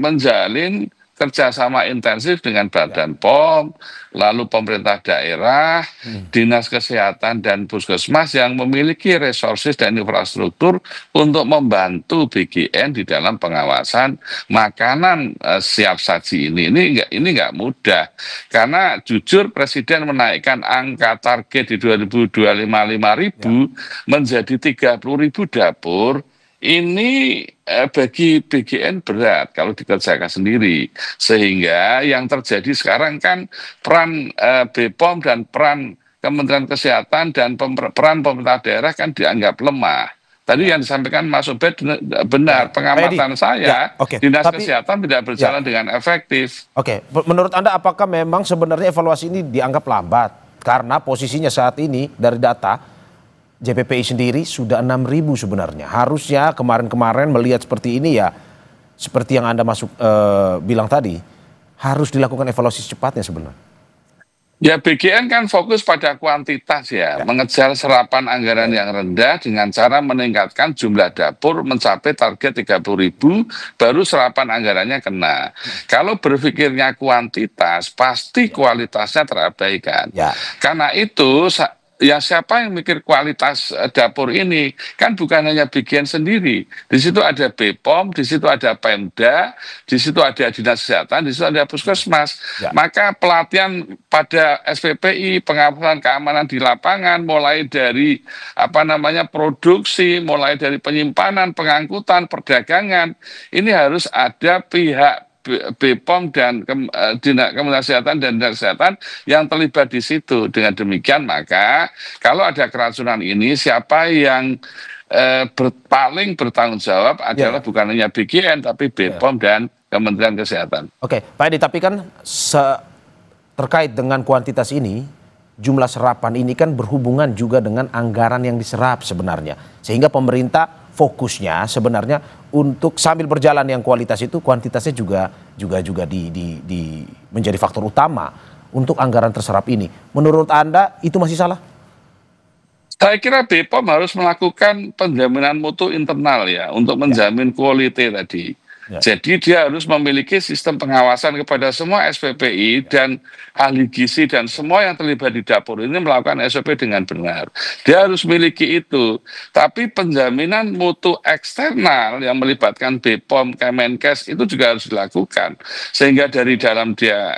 menjalin kerjasama intensif dengan Badan POM, lalu pemerintah daerah, dinas kesehatan dan puskesmas yang memiliki resources dan infrastruktur untuk membantu BGN di dalam pengawasan makanan siap saji ini. Ini nggak mudah, karena jujur Presiden menaikkan angka target di 2025 5.000 menjadi 30.000 dapur. Ini bagi BGN berat kalau dikerjakan sendiri, sehingga yang terjadi sekarang kan peran BPOM dan peran Kementerian Kesehatan dan peran pemerintah daerah kan dianggap lemah. Tadi yang disampaikan Mas Ubed benar, pengamatan saya, Dinas Kesehatan tidak berjalan dengan efektif. Menurut Anda apakah memang sebenarnya evaluasi ini dianggap lambat? Karena posisinya saat ini dari data JPPI sendiri sudah 6.000 sebenarnya. Harusnya kemarin-kemarin melihat seperti ini ya, seperti yang Anda bilang tadi, harus dilakukan evaluasi secepatnya sebenarnya. Ya, BGN kan fokus pada kuantitas ya, mengejar serapan anggaran yang rendah dengan cara meningkatkan jumlah dapur mencapai target 30.000, baru serapan anggarannya kena. Kalau berpikirnya kuantitas, pasti kualitasnya terabaikan. Karena itu ya siapa yang mikir kualitas dapur ini? Kan bukan hanya BGN sendiri. Di situ ada BPOM, di situ ada Pemda, di situ ada Dinas Kesehatan, di situ ada Puskesmas. Maka pelatihan pada SPPI, pengawasan keamanan di lapangan, mulai dari produksi, mulai dari penyimpanan, pengangkutan, perdagangan, ini harus ada pihak BPOM dan Kementerian Kesehatan dan Dinas Kesehatan yang terlibat di situ. Dengan demikian maka kalau ada keracunan ini, siapa yang paling bertanggung jawab adalah bukan hanya BGN tapi BPOM dan Kementerian Kesehatan. Pak Edi, tapi kan terkait dengan kuantitas ini, jumlah serapan ini kan berhubungan juga dengan anggaran yang diserap sebenarnya, sehingga pemerintah fokusnya sebenarnya untuk sambil berjalan yang kualitas itu, kuantitasnya juga menjadi faktor utama untuk anggaran terserap ini. Menurut Anda itu masih salah? Saya kira BPOM harus melakukan penjaminan mutu internal ya untuk menjamin quality tadi. Jadi dia harus memiliki sistem pengawasan kepada semua SPPI dan ahli gizi dan semua yang terlibat di dapur ini melakukan SOP dengan benar. Dia harus memiliki itu. Tapi penjaminan mutu eksternal yang melibatkan BPOM, Kemenkes itu juga harus dilakukan. Sehingga dari dalam dia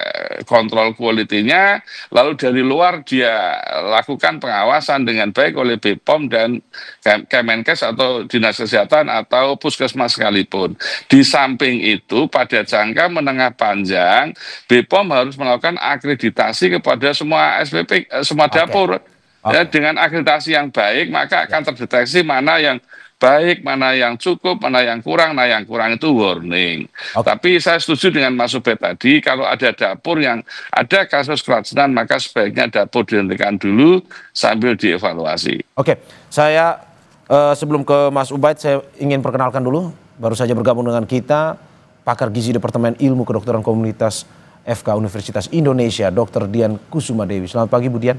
kontrol kualitinya, lalu dari luar dia lakukan pengawasan dengan baik oleh BPOM dan Kemenkes atau Dinas Kesehatan atau Puskesmas sekalipun. Di samping itu pada jangka menengah panjang BPOM harus melakukan akreditasi kepada semua SPP, semua dapur. Ya, dengan akreditasi yang baik maka akan terdeteksi mana yang baik, mana yang cukup, mana yang kurang. Nah yang kurang itu warning. Tapi saya setuju dengan Mas Ubed tadi, kalau ada dapur yang ada kasus keracunan maka sebaiknya dapur dihentikan dulu sambil dievaluasi. Oke, saya sebelum ke Mas Ubaid saya ingin perkenalkan dulu, baru saja bergabung dengan kita pakar gizi Departemen Ilmu Kedokteran Komunitas FK Universitas Indonesia, Dr. Dian Kusuma Dewi. Selamat pagi Bu Dian.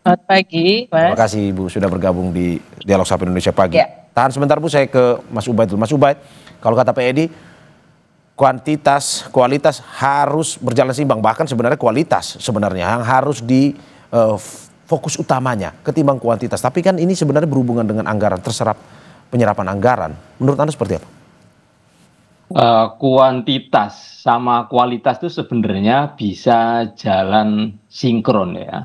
Selamat pagi, Mas. Terima kasih Ibu sudah bergabung di Dialog Sapa Indonesia Pagi. Ya. Tahan sebentar Bu, saya ke Mas Ubaid dulu. Mas Ubaid, kalau kata Pak Edi, kualitas harus berjalan seimbang. Bahkan sebenarnya kualitas sebenarnya yang harus di fokus utamanya ketimbang kuantitas. Tapi kan ini sebenarnya berhubungan dengan anggaran, terserap penyerapan anggaran. Menurut Anda seperti apa? Kuantitas sama kualitas itu sebenarnya bisa jalan sinkron ya.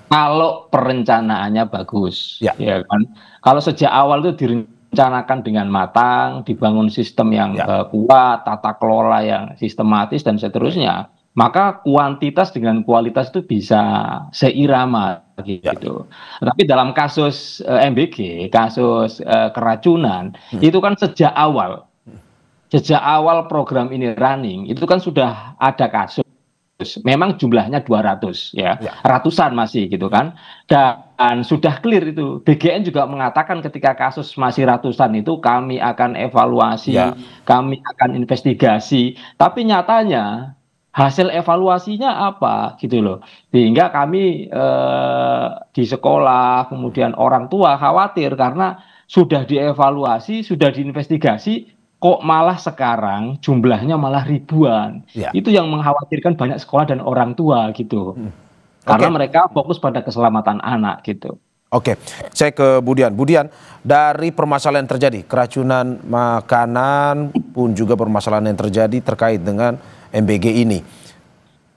Kalau perencanaannya bagus, ya kan. Kalau sejak awal itu direncanakan dengan matang, dibangun sistem yang kuat, tata kelola yang sistematis dan seterusnya, maka kuantitas dengan kualitas itu bisa seirama gitu. Tapi dalam kasus MBG, kasus keracunan, itu kan sejak awal program ini running, itu kan sudah ada kasus. Memang jumlahnya 200 ya, ratusan masih gitu kan, dan sudah clear itu. BGN juga mengatakan ketika kasus masih ratusan itu kami akan evaluasi, kami akan investigasi, tapi nyatanya hasil evaluasinya apa gitu loh, sehingga kami di sekolah kemudian orang tua khawatir karena sudah dievaluasi, sudah diinvestigasi, kok malah sekarang jumlahnya malah ribuan. Itu yang mengkhawatirkan banyak sekolah dan orang tua gitu. Karena mereka fokus pada keselamatan anak gitu. Oke, saya ke Budian. Budian, dari permasalahan yang terjadi, keracunan makanan pun juga permasalahan yang terjadi terkait dengan MBG ini.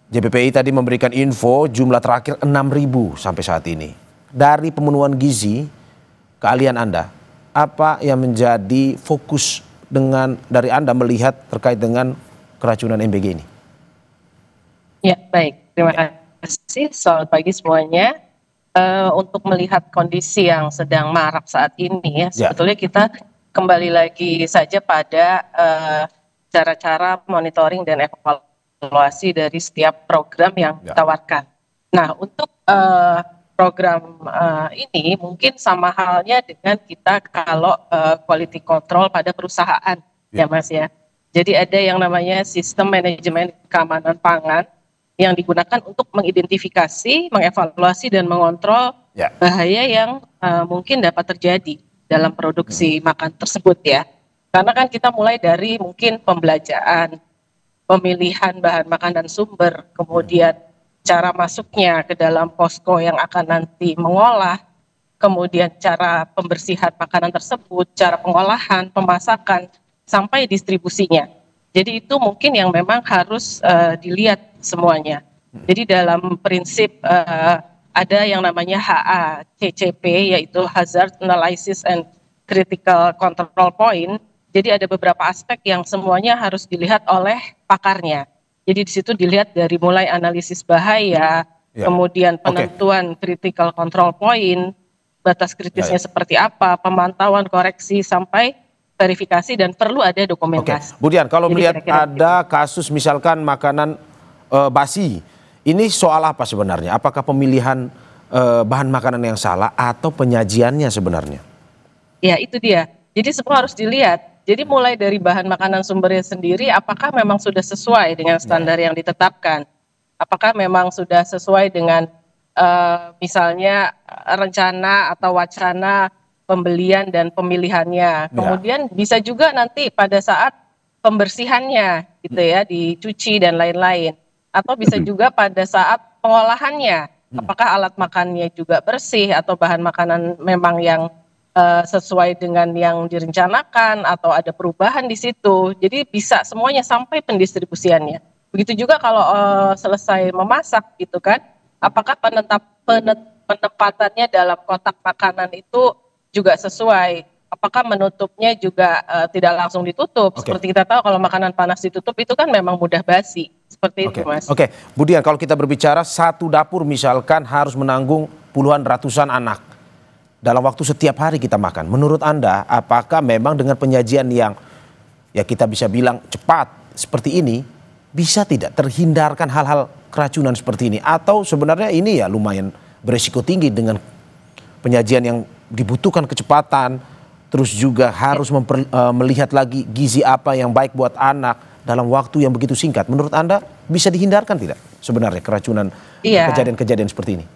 JPPI tadi memberikan info jumlah terakhir 6.000 sampai saat ini. Dari pemenuhan gizi, keahlian Anda, apa yang menjadi fokus dari Anda melihat terkait dengan keracunan MBG ini? Ya, baik. Terima kasih. Selamat pagi semuanya. Untuk melihat kondisi yang sedang marak saat ini, sebetulnya kita kembali lagi saja pada cara-cara monitoring dan evaluasi dari setiap program yang ditawarkan. Nah, untuk program ini mungkin sama halnya dengan kita kalau quality control pada perusahaan, ya Mas ya. Jadi ada yang namanya sistem manajemen keamanan pangan yang digunakan untuk mengidentifikasi, mengevaluasi dan mengontrol bahaya yang mungkin dapat terjadi dalam produksi makan tersebut ya. Karena kan kita mulai dari mungkin pembelajaran, pemilihan bahan makan dan sumber, kemudian cara masuknya ke dalam posko yang akan nanti mengolah, kemudian cara pembersihan makanan tersebut, cara pengolahan, pemasakan, sampai distribusinya. Jadi itu mungkin yang memang harus dilihat semuanya. Jadi dalam prinsip ada yang namanya HACCP, yaitu Hazard Analysis and Critical Control Point. Jadi ada beberapa aspek yang semuanya harus dilihat oleh pakarnya. Jadi di situ dilihat dari mulai analisis bahaya, kemudian penentuan critical control point, batas kritisnya seperti apa, pemantauan, koreksi, sampai verifikasi dan perlu ada dokumentasi. Budian, kalau melihat ada kasus misalkan makanan basi, ini soal apa sebenarnya? Apakah pemilihan bahan makanan yang salah atau penyajiannya sebenarnya? Ya, itu dia. Jadi semua harus dilihat. Jadi mulai dari bahan makanan sumbernya sendiri, apakah memang sudah sesuai dengan standar yang ditetapkan? Apakah memang sudah sesuai dengan misalnya rencana atau wacana pembelian dan pemilihannya? Kemudian bisa juga nanti pada saat pembersihannya gitu ya, dicuci dan lain-lain. Atau bisa juga pada saat pengolahannya, apakah alat makannya juga bersih atau bahan makanan memang yang sesuai dengan yang direncanakan atau ada perubahan di situ. Jadi bisa semuanya sampai pendistribusiannya. Begitu juga kalau selesai memasak gitu kan, apakah penempatannya dalam kotak makanan itu juga sesuai. Apakah menutupnya juga tidak langsung ditutup? Seperti kita tahu kalau makanan panas ditutup itu kan memang mudah basi. Seperti itu, Mas. Oke, Bu Dian, kalau kita berbicara satu dapur misalkan harus menanggung puluhan ratusan anak dalam waktu setiap hari kita makan. Menurut Anda, apakah memang dengan penyajian yang ya kita bisa bilang cepat seperti ini, bisa tidak terhindarkan hal-hal keracunan seperti ini? Atau sebenarnya ini ya lumayan beresiko tinggi dengan penyajian yang dibutuhkan kecepatan, terus juga harus melihat lagi gizi apa yang baik buat anak dalam waktu yang begitu singkat. Menurut Anda bisa dihindarkan tidak sebenarnya keracunan kejadian-kejadian seperti ini?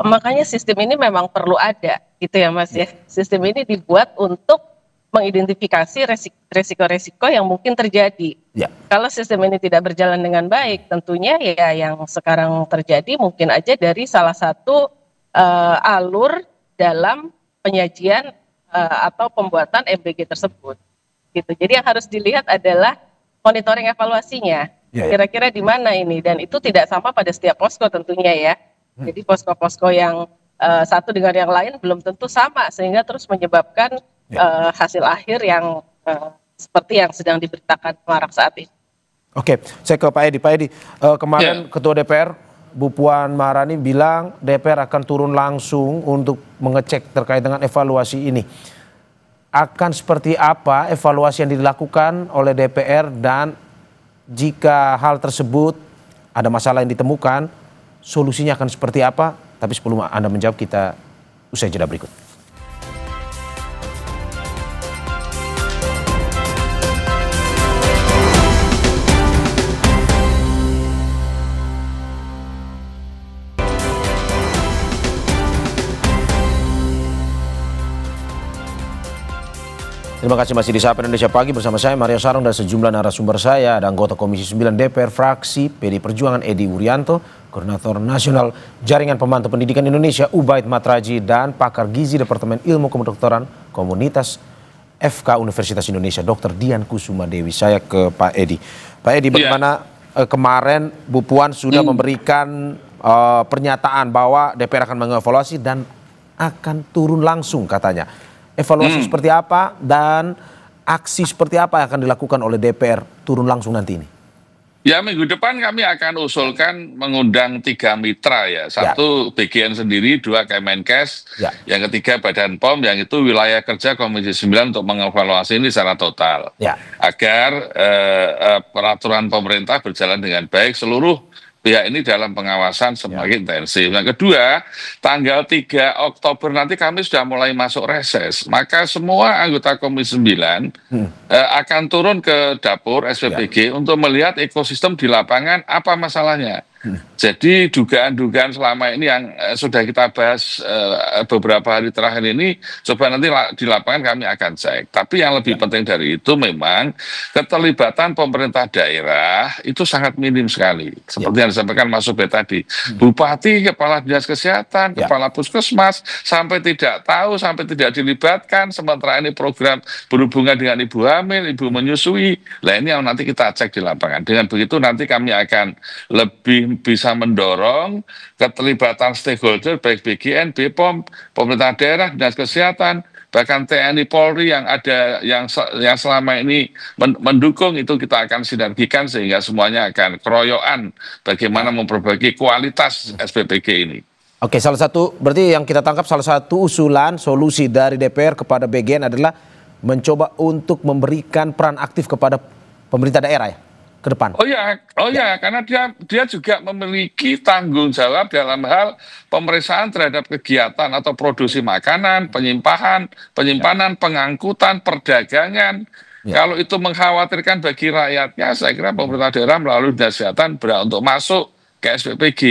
Makanya sistem ini memang perlu ada gitu ya Mas ya. Sistem ini dibuat untuk mengidentifikasi resiko-resiko yang mungkin terjadi. Kalau sistem ini tidak berjalan dengan baik, tentunya ya yang sekarang terjadi mungkin aja dari salah satu alur dalam penyajian atau pembuatan MBG tersebut. Gitu. Jadi yang harus dilihat adalah monitoring evaluasinya. Kira-kira di mana ini, dan itu tidak sama pada setiap posko tentunya ya. Jadi posko-posko yang satu dengan yang lain belum tentu sama, sehingga terus menyebabkan hasil akhir yang seperti yang sedang diberitakan Marak saat ini. Oke, saya ke Pak Edi. Pak Edi, kemarin Ketua DPR Bu Puan Maharani bilang DPR akan turun langsung untuk mengecek terkait dengan evaluasi ini. Akan seperti apa evaluasi yang dilakukan oleh DPR, dan jika hal tersebut ada masalah yang ditemukan, solusinya akan seperti apa? Tapi sebelum Anda menjawab, kita usai jeda berikut. Terima kasih masih di Sapa Indonesia Pagi bersama saya Mario Sarung dan sejumlah narasumber saya. Ada anggota Komisi 9 DPR fraksi PD Perjuangan Edi Wuryanto, Koordinator Nasional Jaringan Pemantau Pendidikan Indonesia Ubaid Matraji, dan pakar gizi Departemen Ilmu Kedokteran Komunitas FK Universitas Indonesia Dr. Dian Kusuma Dewi. Saya ke Pak Edi. Pak Edi, bagaimana kemarin Bu Puan sudah memberikan pernyataan bahwa DPR akan mengevaluasi dan akan turun langsung katanya. Evaluasi seperti apa dan aksi seperti apa yang akan dilakukan oleh DPR turun langsung nanti ini? Ya, minggu depan kami akan usulkan mengundang 3 mitra ya. Satu BGN sendiri, 2 Kemenkes, yang ketiga Badan POM, yang itu wilayah kerja Komisi 9 untuk mengevaluasi ini secara total. Agar peraturan pemerintah berjalan dengan baik, seluruh pihak ini dalam pengawasan semakin intensif. Yang kedua, tanggal 3 Oktober nanti kami sudah mulai masuk reses. Maka semua anggota Komisi 9 akan turun ke dapur SPPG untuk melihat ekosistem di lapangan apa masalahnya. Jadi dugaan-dugaan selama ini yang sudah kita bahas beberapa hari terakhir ini, coba nanti di lapangan kami akan cek. Tapi yang lebih penting dari itu memang keterlibatan pemerintah daerah itu sangat minim sekali. Seperti yang disampaikan Mas Ubed tadi. Bupati, Kepala Dinas Kesehatan, Kepala Puskesmas, sampai tidak tahu, sampai tidak dilibatkan. Sementara ini program berhubungan dengan ibu hamil, ibu menyusui. Nah ini yang nanti kita cek di lapangan. Dengan begitu nanti kami akan lebih bisa mendorong keterlibatan stakeholder baik BGN, BPOM, pemerintah daerah, dinas kesehatan, bahkan TNI Polri yang ada yang selama ini mendukung, itu kita akan sinergikan sehingga semuanya akan keroyokan bagaimana memperbaiki kualitas SPPG ini. Oke, salah satu berarti yang kita tangkap salah satu usulan solusi dari DPR kepada BGN adalah mencoba untuk memberikan peran aktif kepada pemerintah daerah ya ke depan. Oh ya, karena dia juga memiliki tanggung jawab dalam hal pemeriksaan terhadap kegiatan atau produksi makanan, penyimpanan, pengangkutan, perdagangan. Kalau itu mengkhawatirkan bagi rakyatnya, saya kira pemerintah daerah melalui dinas kesehatan berhak untuk masuk ke SPPG.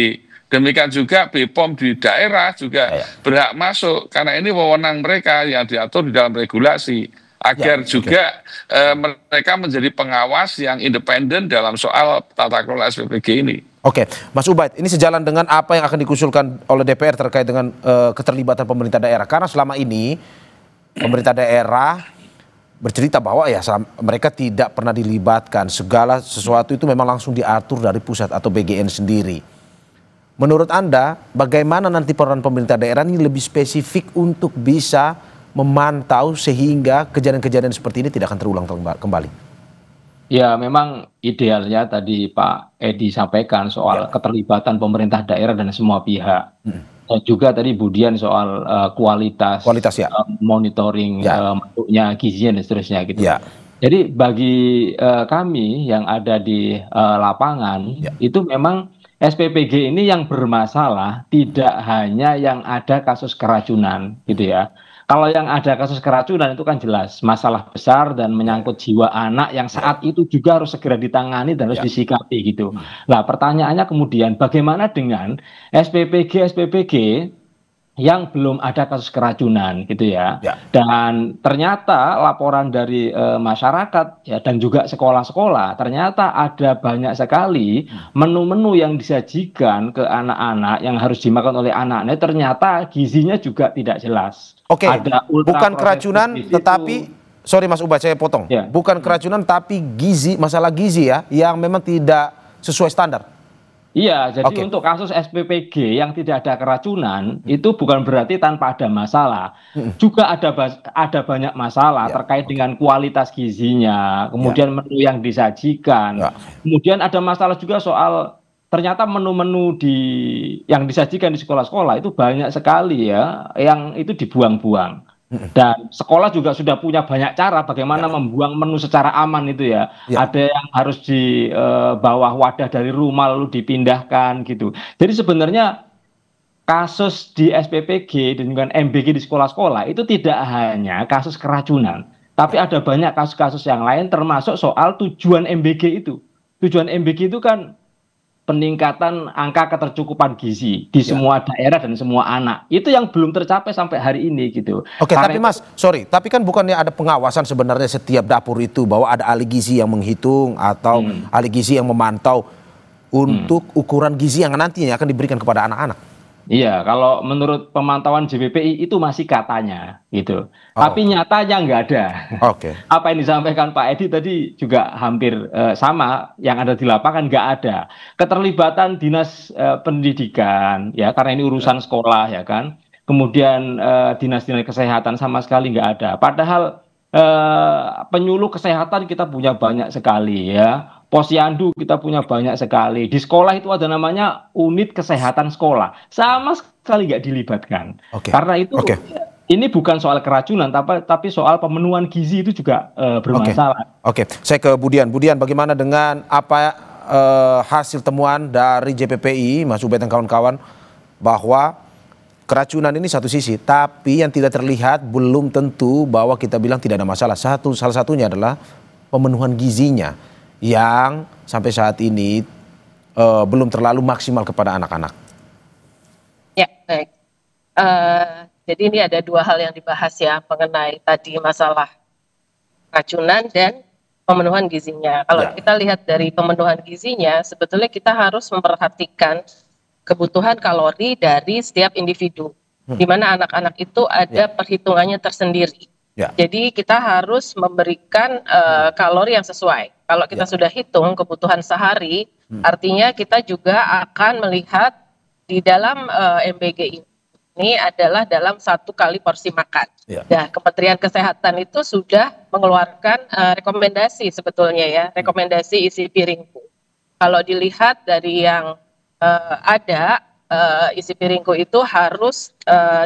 Demikian juga BPOM di daerah juga berhak masuk, karena ini wewenang mereka yang diatur di dalam regulasi. agar juga mereka menjadi pengawas yang independen dalam soal tata kelola SPPG ini. Oke, Mas Ubaid, ini sejalan dengan apa yang akan dikusulkan oleh DPR terkait dengan keterlibatan pemerintah daerah. Karena selama ini pemerintah daerah bercerita bahwa ya mereka tidak pernah dilibatkan, segala sesuatu itu memang langsung diatur dari pusat atau BGN sendiri. Menurut Anda, bagaimana nanti peran pemerintah daerah ini lebih spesifik untuk bisa memantau sehingga kejadian-kejadian seperti ini tidak akan terulang kembali? Ya, memang idealnya tadi Pak Edi sampaikan soal keterlibatan pemerintah daerah dan semua pihak. Dan juga tadi Budian soal kualitas monitoring masuknya gizinya dan seterusnya gitu. Jadi bagi kami yang ada di lapangan itu memang SPPG ini yang bermasalah tidak hanya yang ada kasus keracunan gitu ya. Kalau yang ada kasus keracunan itu kan jelas masalah besar dan menyangkut jiwa anak yang saat itu juga harus segera ditangani dan harus disikapi gitu. Nah, pertanyaannya kemudian bagaimana dengan SPPG yang belum ada kasus keracunan gitu ya. Dan ternyata laporan dari masyarakat ya dan juga sekolah-sekolah ternyata ada banyak sekali menu-menu yang disajikan ke anak-anak yang harus dimakan oleh anak-anak ternyata gizinya juga tidak jelas. Oke, bukan keracunan tetapi sorry Mas Ubaid saya potong. Bukan keracunan tapi gizi, masalah gizi ya yang memang tidak sesuai standar. Iya, jadi untuk kasus SPPG yang tidak ada keracunan itu bukan berarti tanpa ada masalah. Juga ada banyak masalah terkait dengan kualitas gizinya, kemudian menu yang disajikan. Kemudian ada masalah juga soal ternyata menu-menu yang disajikan di sekolah-sekolah itu banyak sekali ya yang itu dibuang-buang. Dan sekolah juga sudah punya banyak cara bagaimana membuang menu secara aman itu ya. Ada yang harus di bawah wadah dari rumah lalu dipindahkan gitu. Jadi sebenarnya kasus di SPPG dan juga MBG di sekolah-sekolah itu tidak hanya kasus keracunan, tapi ada banyak kasus-kasus yang lain termasuk soal tujuan MBG itu. Tujuan MBG itu kan peningkatan angka ketercukupan gizi di semua daerah dan semua anak. Itu yang belum tercapai sampai hari ini gitu. Oke, tapi Mas, sorry, tapi kan bukannya ada pengawasan sebenarnya setiap dapur itu bahwa ada ahli gizi yang menghitung atau ahli gizi yang memantau untuk ukuran gizi yang nantinya akan diberikan kepada anak-anak? Iya, kalau menurut pemantauan JPPI itu masih katanya gitu. Tapi nyatanya nggak ada. Apa yang disampaikan Pak Edi tadi juga hampir sama, yang ada di lapangan nggak ada. Keterlibatan dinas pendidikan ya karena ini urusan sekolah ya kan. Kemudian dinas-dinas kesehatan sama sekali nggak ada. Padahal penyuluh kesehatan kita punya banyak sekali ya. Posyandu kita punya banyak sekali. Di sekolah itu ada namanya unit kesehatan sekolah. Sama sekali nggak dilibatkan. Karena itu ini bukan soal keracunan, tapi soal pemenuhan gizi itu juga bermasalah. Oke, saya ke Budian. Budian, bagaimana dengan apa hasil temuan dari JPPI, Mas Ubaid dan kawan-kawan, bahwa keracunan ini satu sisi, tapi yang tidak terlihat belum tentu bahwa kita bilang tidak ada masalah. Salah satunya adalah pemenuhan gizinya yang sampai saat ini belum terlalu maksimal kepada anak-anak. Ya, baik. Jadi ini ada dua hal yang dibahas ya mengenai tadi masalah keracunan dan pemenuhan gizinya. Kalau kita lihat dari pemenuhan gizinya, sebetulnya kita harus memperhatikan kebutuhan kalori dari setiap individu, di mana anak-anak itu ada perhitungannya tersendiri. Jadi kita harus memberikan kalori yang sesuai. Kalau kita sudah hitung kebutuhan sehari, artinya kita juga akan melihat di dalam MBG ini adalah dalam 1 kali porsi makan. Nah, Kementerian Kesehatan itu sudah mengeluarkan rekomendasi sebetulnya ya, rekomendasi isi piringku. Kalau dilihat dari yang ada, isi piringku itu harus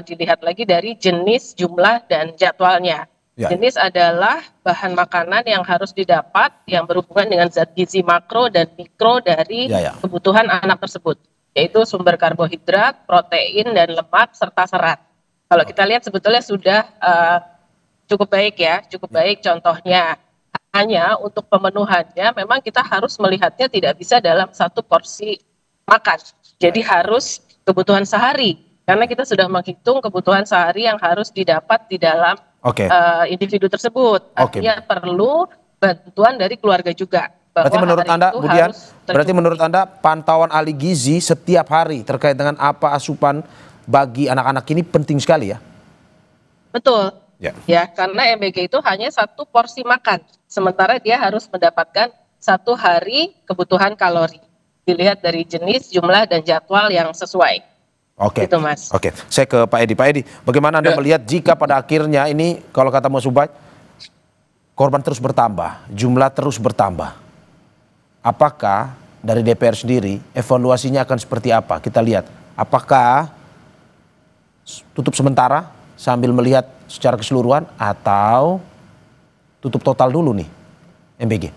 dilihat lagi dari jenis, jumlah, dan jadwalnya. Jenis adalah bahan makanan yang harus didapat yang berhubungan dengan zat gizi makro dan mikro dari kebutuhan anak tersebut, yaitu sumber karbohidrat, protein, dan lemak, serta serat. Kalau kita lihat sebetulnya sudah cukup baik ya, cukup baik. Contohnya, hanya untuk pemenuhannya memang kita harus melihatnya tidak bisa dalam 1 porsi makan. Jadi harus kebutuhan sehari, karena kita sudah menghitung kebutuhan sehari yang harus didapat di dalam individu tersebut. Artinya perlu bantuan dari keluarga juga. Berarti menurut Anda pantauan ahli gizi setiap hari terkait dengan apa asupan bagi anak-anak ini penting sekali ya? Betul. Ya, karena MBG itu hanya satu porsi makan, sementara dia harus mendapatkan 1 hari kebutuhan kalori. Dilihat dari jenis, jumlah, dan jadwal yang sesuai. Gitu, Mas. Saya ke Pak Edi. Pak Edi, bagaimana Anda melihat jika pada akhirnya ini, kalau kata Mas Ubaid, korban terus bertambah, jumlah terus bertambah. Apakah dari DPR sendiri evaluasinya akan seperti apa? Kita lihat, apakah tutup sementara sambil melihat secara keseluruhan atau tutup total dulu nih MBG?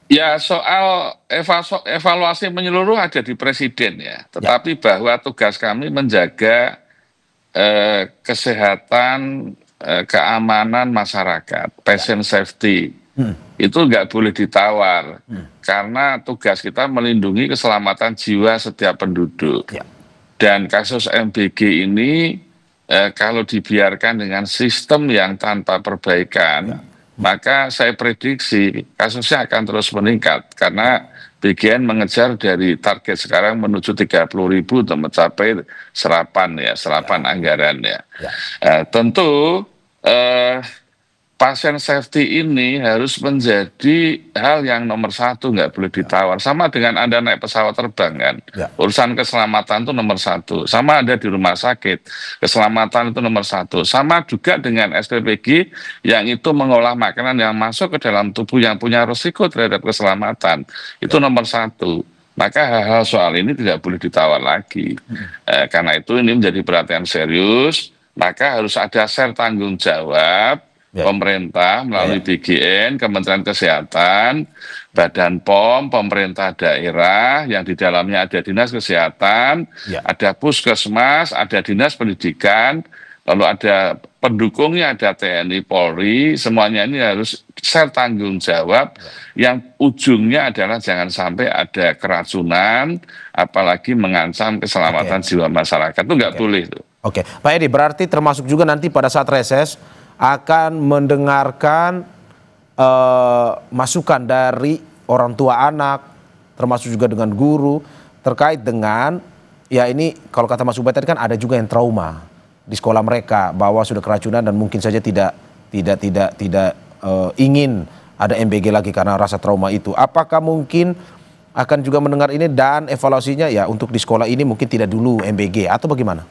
Ya, soal evaluasi menyeluruh ada di Presiden ya. Tetapi bahwa tugas kami menjaga kesehatan, keamanan masyarakat, patient safety, itu nggak boleh ditawar. Karena tugas kita melindungi keselamatan jiwa setiap penduduk. Dan kasus MBG ini kalau dibiarkan dengan sistem yang tanpa perbaikan, maka saya prediksi kasusnya akan terus meningkat karena BGN mengejar dari target sekarang menuju 30.000 untuk mencapai serapan anggaran ya. Tentu pasien safety ini harus menjadi hal yang nomor 1, nggak boleh ditawar. Sama dengan Anda naik pesawat terbang kan, urusan keselamatan itu nomor 1. Sama ada di rumah sakit, keselamatan itu nomor 1. Sama juga dengan SPPG yang itu mengolah makanan yang masuk ke dalam tubuh yang punya risiko terhadap keselamatan, itu nomor 1. Maka hal-hal soal ini tidak boleh ditawar lagi. Karena itu ini menjadi perhatian serius, maka harus ada share tanggung jawab pemerintah melalui BGN, Kementerian Kesehatan, Badan POM, pemerintah daerah yang di dalamnya ada Dinas Kesehatan, ada Puskesmas, ada Dinas Pendidikan, lalu ada pendukungnya, ada TNI, Polri, semuanya ini harus share tanggung jawab yang ujungnya adalah jangan sampai ada keracunan, apalagi mengancam keselamatan jiwa masyarakat. Itu nggak boleh. Pak Edi, berarti termasuk juga nanti pada saat reses akan mendengarkan masukan dari orang tua anak, termasuk juga dengan guru, terkait dengan, ya ini kalau kata Mas Ubaid tadi kan ada juga yang trauma di sekolah mereka, bahwa sudah keracunan dan mungkin saja tidak ingin ada MBG lagi karena rasa trauma itu. Apakah mungkin akan juga mendengar ini dan evaluasinya ya untuk di sekolah ini mungkin tidak dulu MBG atau bagaimana?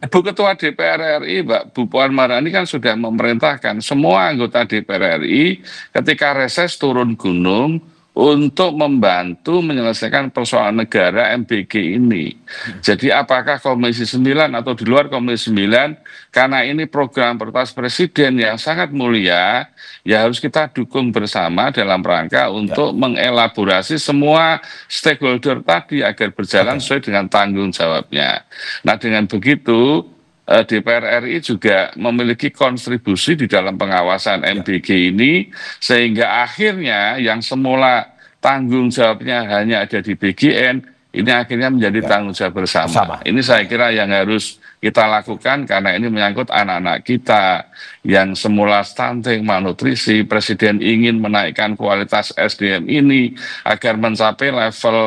Bu Ketua DPR RI, Mbak Bu Puan Maharani kan sudah memerintahkan semua anggota DPR RI ketika reses turun gunung untuk membantu menyelesaikan persoalan negara MBG ini. Jadi apakah Komisi 9 atau di luar Komisi 9, karena ini program prioritas Presiden yang sangat mulia, ya harus kita dukung bersama dalam rangka untuk mengelaborasi semua stakeholder tadi agar berjalan sesuai dengan tanggung jawabnya. Nah, dengan begitu DPR RI juga memiliki kontribusi di dalam pengawasan MBG ini, sehingga akhirnya yang semula tanggung jawabnya hanya ada di BGN, ini akhirnya menjadi tanggung jawab bersama. Ini saya kira yang harus kita lakukan karena ini menyangkut anak-anak kita yang semula stunting, malnutrisi. Presiden ingin menaikkan kualitas SDM ini agar mencapai level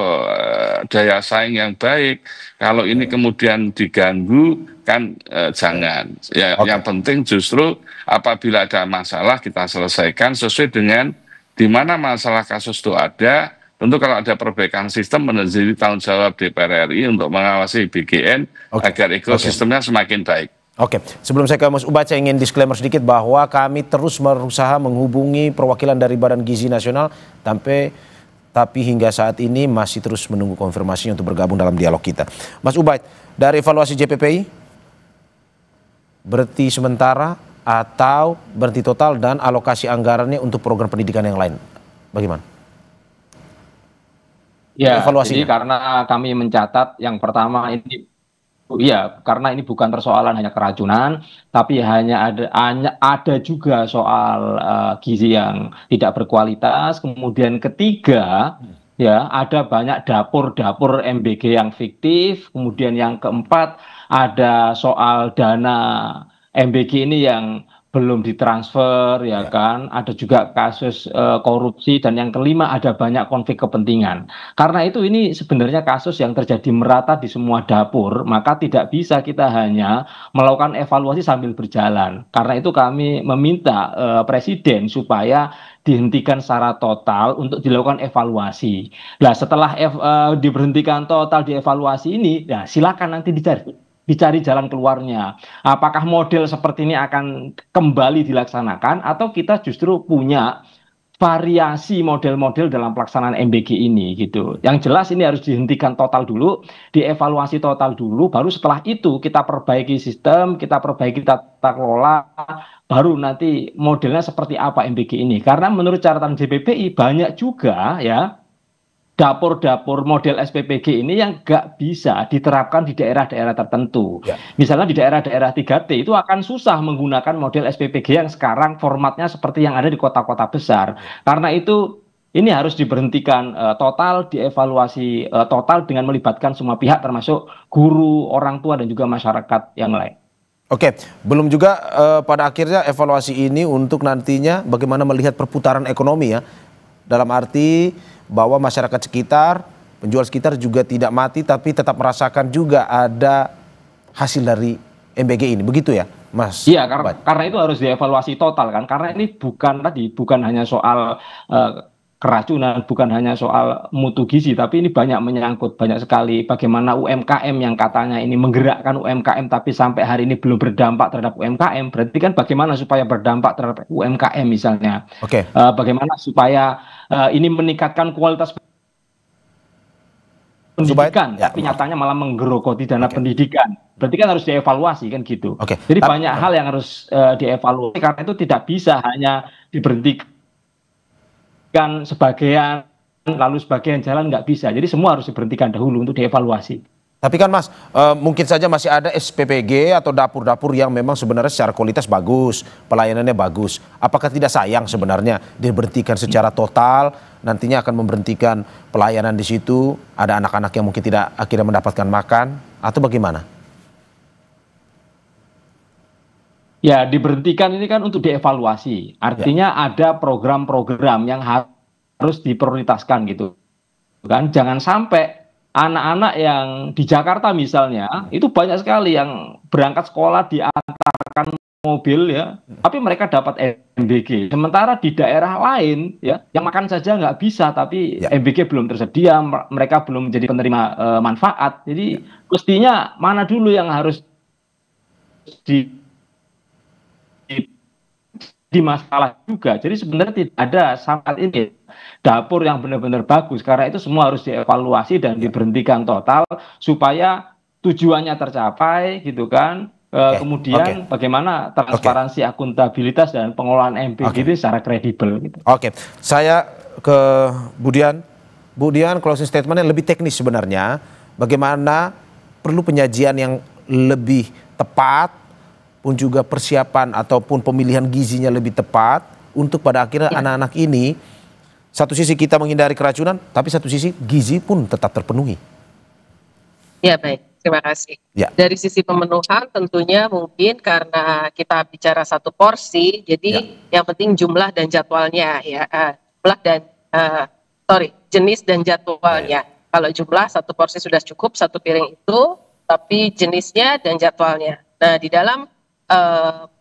daya saing yang baik. Kalau ini kemudian diganggu kan jangan. Ya, yang penting justru apabila ada masalah kita selesaikan sesuai dengan di mana masalah kasus itu ada. Tentu kalau ada perbaikan sistem menjadi tanggung jawab DPR RI untuk mengawasi BGN agar ekosistemnya semakin baik. Sebelum saya ke Mas Ubaid, saya ingin disclaimer sedikit bahwa kami terus berusaha menghubungi perwakilan dari Badan Gizi Nasional, tapi hingga saat ini masih terus menunggu konfirmasinya untuk bergabung dalam dialog kita. Mas Ubaid, dari evaluasi JPPI, berhenti sementara atau berhenti total dan alokasi anggarannya untuk program pendidikan yang lain, bagaimana? Ya, jadi karena kami mencatat yang pertama ini, ya karena ini bukan persoalan hanya keracunan, tapi hanya ada juga soal gizi yang tidak berkualitas. Kemudian ketiga, ya ada banyak dapur-dapur MBG yang fiktif. Kemudian yang keempat ada soal dana MBG ini yang belum ditransfer ya kan, ada juga kasus korupsi, dan yang kelima ada banyak konflik kepentingan. Karena itu ini sebenarnya kasus yang terjadi merata di semua dapur, maka tidak bisa kita hanya melakukan evaluasi sambil berjalan. Karena itu kami meminta Presiden supaya dihentikan secara total untuk dilakukan evaluasi. Nah, setelah diberhentikan total dievaluasi ini, ya silakan nanti dicari jalan keluarnya. Apakah model seperti ini akan kembali dilaksanakan atau kita justru punya variasi model-model dalam pelaksanaan MBG ini gitu. Yang jelas ini harus dihentikan total dulu, dievaluasi total dulu, baru setelah itu kita perbaiki sistem, kita perbaiki tata kelola, baru nanti modelnya seperti apa MBG ini. Karena menurut catatan JPPI banyak juga ya dapur-dapur model SPPG ini yang nggak bisa diterapkan di daerah-daerah tertentu. Misalnya di daerah-daerah 3T itu akan susah menggunakan model SPPG yang sekarang formatnya seperti yang ada di kota-kota besar. Karena itu ini harus diberhentikan total, dievaluasi total dengan melibatkan semua pihak termasuk guru, orang tua, dan juga masyarakat yang lain. Oke, belum juga pada akhirnya evaluasi ini untuk nantinya bagaimana melihat perputaran ekonomi ya. Dalam arti bahwa masyarakat sekitar, penjual sekitar juga tidak mati tapi tetap merasakan juga ada hasil dari MBG ini. Begitu ya, Mas? Iya, karena itu harus dievaluasi total kan. Karena ini bukan hanya soal keracunan, bukan hanya soal mutu gizi, tapi ini banyak menyangkut banyak sekali bagaimana UMKM yang katanya ini menggerakkan UMKM tapi sampai hari ini belum berdampak terhadap UMKM. Berarti kan bagaimana supaya berdampak terhadap UMKM misalnya. Bagaimana supaya ini meningkatkan kualitas pendidikan, tapi nyatanya malah menggerogoti dana pendidikan. Berarti kan harus dievaluasi kan gitu. Jadi banyak hal yang harus dievaluasi, karena itu tidak bisa hanya diberhentikan sebagian lalu sebagian jalan, nggak bisa. Jadi semua harus diberhentikan dahulu untuk dievaluasi. Tapi kan Mas, mungkin saja masih ada SPPG atau dapur-dapur yang memang sebenarnya secara kualitas bagus, pelayanannya bagus. Apakah tidak sayang sebenarnya diberhentikan secara total, nantinya akan memberhentikan pelayanan di situ, ada anak-anak yang mungkin tidak akhirnya mendapatkan makan, atau bagaimana? Ya, diberhentikan ini kan untuk dievaluasi. Artinya ada program-program yang harus diprioritaskan gitu. Kan jangan sampai anak-anak yang di Jakarta misalnya itu banyak sekali yang berangkat sekolah diantarkan mobil ya, tapi mereka dapat MBG. Sementara di daerah lain ya, yang makan saja nggak bisa, tapi MBG belum tersedia, mereka belum menjadi penerima manfaat. Jadi mestinya mana dulu yang harus di masalah juga. Jadi sebenarnya tidak ada saat ini dapur yang benar-benar bagus, karena itu semua harus dievaluasi dan diberhentikan total supaya tujuannya tercapai gitu kan. Kemudian bagaimana transparansi, akuntabilitas, dan pengelolaan MBG itu secara kredibel gitu. Saya ke Budian. Budian, closing statementnya lebih teknis sebenarnya. Bagaimana perlu penyajian yang lebih tepat, pun juga persiapan ataupun pemilihan gizinya lebih tepat untuk pada akhirnya anak-anak ini, satu sisi kita menghindari keracunan, tapi satu sisi gizi pun tetap terpenuhi. Ya baik, terima kasih. Dari sisi pemenuhan tentunya mungkin karena kita bicara satu porsi, jadi yang penting jumlah dan jadwalnya ya, jumlah dan jenis dan jadwalnya. Kalau jumlah satu porsi sudah cukup, satu piring itu, tapi jenisnya dan jadwalnya. Nah di dalam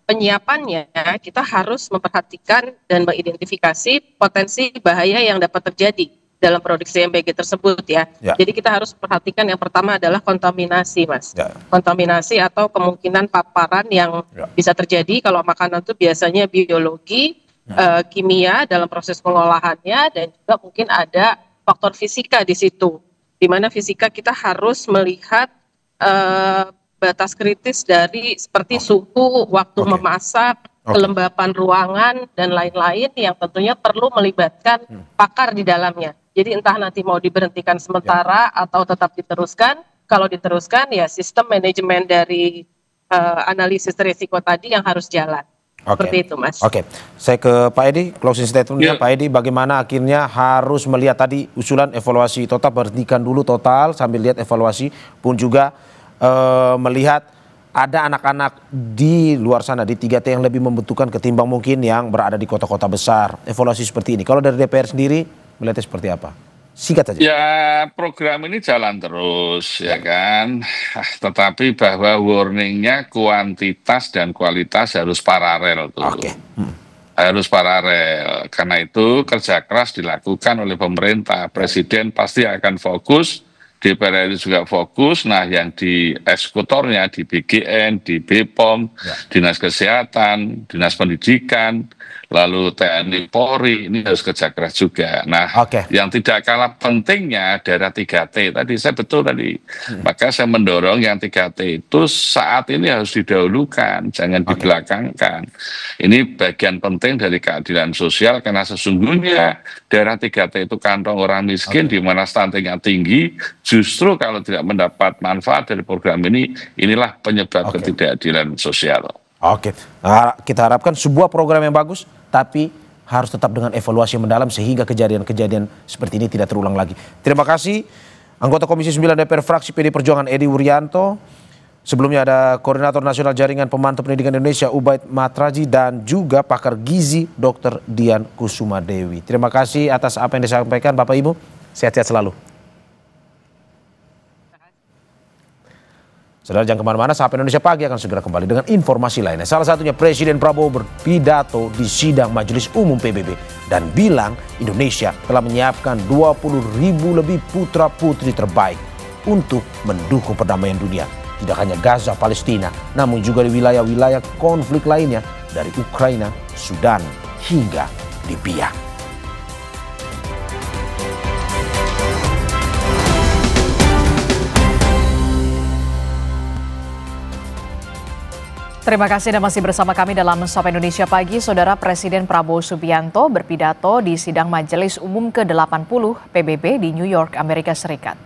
penyiapannya kita harus memperhatikan dan mengidentifikasi potensi bahaya yang dapat terjadi dalam produksi MBG tersebut ya. Jadi kita harus perhatikan yang pertama adalah kontaminasi, Mas. Kontaminasi atau kemungkinan paparan yang bisa terjadi kalau makanan itu biasanya biologi, kimia dalam proses pengolahannya, dan juga mungkin ada faktor fisika di situ. Di mana fisika kita harus melihat batas kritis dari seperti suhu, waktu memasak, kelembapan ruangan, dan lain-lain yang tentunya perlu melibatkan pakar di dalamnya. Jadi entah nanti mau diberhentikan sementara atau tetap diteruskan. Kalau diteruskan ya sistem manajemen dari analisis risiko tadi yang harus jalan. Seperti itu Mas. Saya ke Pak Edi, closing statementnya Pak Edi, bagaimana akhirnya harus melihat tadi usulan evaluasi total, berhentikan dulu total sambil lihat evaluasi, pun juga melihat ada anak-anak di luar sana di 3T yang lebih membutuhkan ketimbang mungkin yang berada di kota-kota besar. Evaluasi seperti ini. Kalau dari DPR sendiri melihatnya seperti apa? Singkat saja. Ya, program ini jalan terus, ya kan. Tetapi bahwa warningnya kuantitas dan kualitas harus paralel tuh. Oke. Harus paralel. Karena itu kerja keras dilakukan oleh pemerintah. Presiden pasti akan fokus, DPR RI juga fokus. Nah, yang di eksekutornya, di BGN, di BPOM, Dinas Kesehatan, Dinas Pendidikan, lalu TNI Polri, ini harus kerja keras juga. Nah, yang tidak kalah pentingnya daerah 3T tadi, saya betul tadi. Maka saya mendorong yang 3T itu saat ini harus didahulukan, jangan dibelakangkan. Ini bagian penting dari keadilan sosial, karena sesungguhnya daerah 3T itu kantong orang miskin, di mana stuntingnya tinggi. Justru kalau tidak mendapat manfaat dari program ini, inilah penyebab ketidakadilan sosial. Oke, nah, kita harapkan sebuah program yang bagus, tapi harus tetap dengan evaluasi yang mendalam sehingga kejadian-kejadian seperti ini tidak terulang lagi. Terima kasih anggota Komisi 9 DPR fraksi PD Perjuangan Edi Wuryanto. Sebelumnya ada Koordinator Nasional Jaringan Pemantau Pendidikan Indonesia Ubaid Matraji dan juga pakar gizi Dr. Dian Kusuma Dewi. Terima kasih atas apa yang disampaikan Bapak Ibu. Sehat-sehat selalu. Saudara, jangan kemana-mana, Sapa Indonesia Pagi akan segera kembali dengan informasi lainnya. Salah satunya Presiden Prabowo berpidato di sidang Majelis Umum PBB dan bilang Indonesia telah menyiapkan 20.000 lebih putra-putri terbaik untuk mendukung perdamaian dunia. Tidak hanya Gaza, Palestina, namun juga di wilayah-wilayah konflik lainnya dari Ukraina, Sudan, hingga Libya. Terima kasih Anda masih bersama kami dalam Sapa Indonesia Pagi. Saudara, Presiden Prabowo Subianto berpidato di sidang Majelis Umum ke-80 PBB di New York, Amerika Serikat.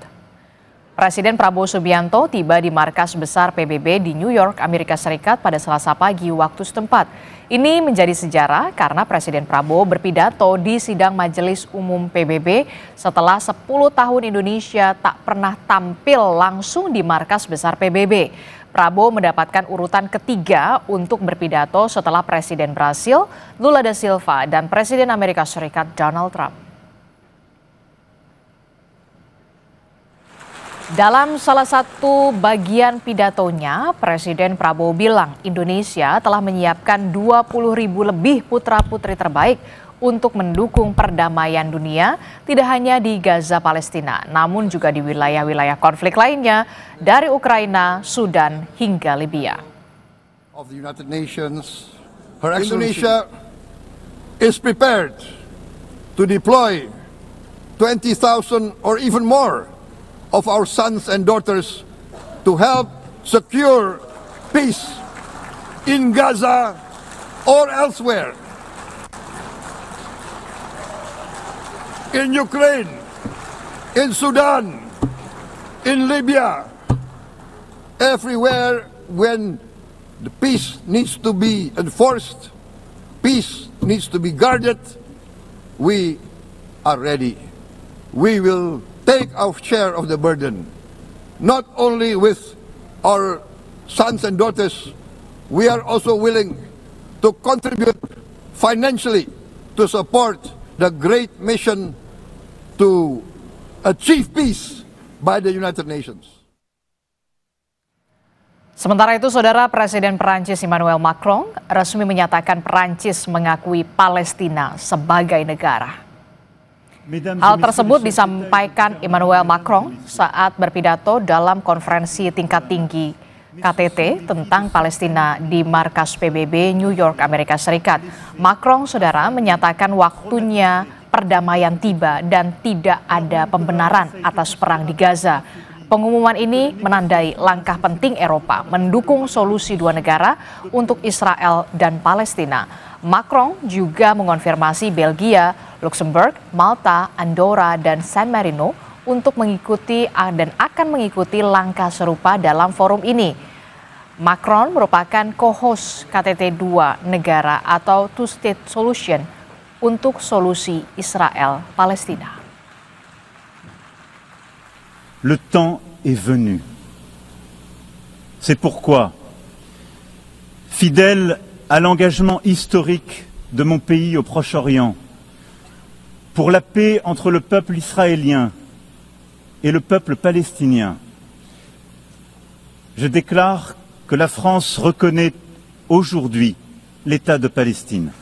Presiden Prabowo Subianto tiba di markas besar PBB di New York, Amerika Serikat pada Selasa pagi waktu setempat. Ini menjadi sejarah karena Presiden Prabowo berpidato di sidang Majelis Umum PBB setelah 10 tahun Indonesia tak pernah tampil langsung di markas besar PBB. Prabowo mendapatkan urutan ketiga untuk berpidato setelah Presiden Brasil, Lula da Silva, dan Presiden Amerika Serikat, Donald Trump. Dalam salah satu bagian pidatonya, Presiden Prabowo bilang Indonesia telah menyiapkan 20.000 lebih putra-putri terbaik untuk mendukung perdamaian dunia, tidak hanya di Gaza, Palestina, namun juga di wilayah-wilayah konflik lainnya dari Ukraina, Sudan, hingga Libya. Of the United Nations, Indonesia is prepared to deploy 20,000 or even more of our sons and daughters to help secure peace in Gaza or elsewhere. In Ukraine, in Sudan, in Libya, everywhere when the peace needs to be enforced, peace needs to be guarded, we are ready. We will take our share of the burden, not only with our sons and daughters, we are also willing to contribute financially to support the great mission to achieve peace by the United Nations. Sementara itu, Saudara, Presiden Perancis Emmanuel Macron resmi menyatakan Perancis mengakui Palestina sebagai negara. Hal tersebut disampaikan Emmanuel Macron saat berpidato dalam konferensi tingkat tinggi KTT tentang Palestina di markas PBB New York, Amerika Serikat. Macron, Saudara, menyatakan waktunya perdamaian tiba dan tidak ada pembenaran atas perang di Gaza. Pengumuman ini menandai langkah penting Eropa mendukung solusi dua negara untuk Israel dan Palestina. Macron juga mengonfirmasi Belgia, Luxembourg, Malta, Andorra, dan San Marino untuk mengikuti dan akan mengikuti langkah serupa dalam forum ini. Macron merupakan co-host KTT 2 negara atau Two-State Solution untuk solusi Israel-Palestina. Le temps est venu. C'est pourquoi fidèle à l'engagement historique de mon pays au Proche-Orient, pour la paix entre le peuple israélien et le peuple palestinien, je déclare que la France reconnaît aujourd'hui l'État de Palestine.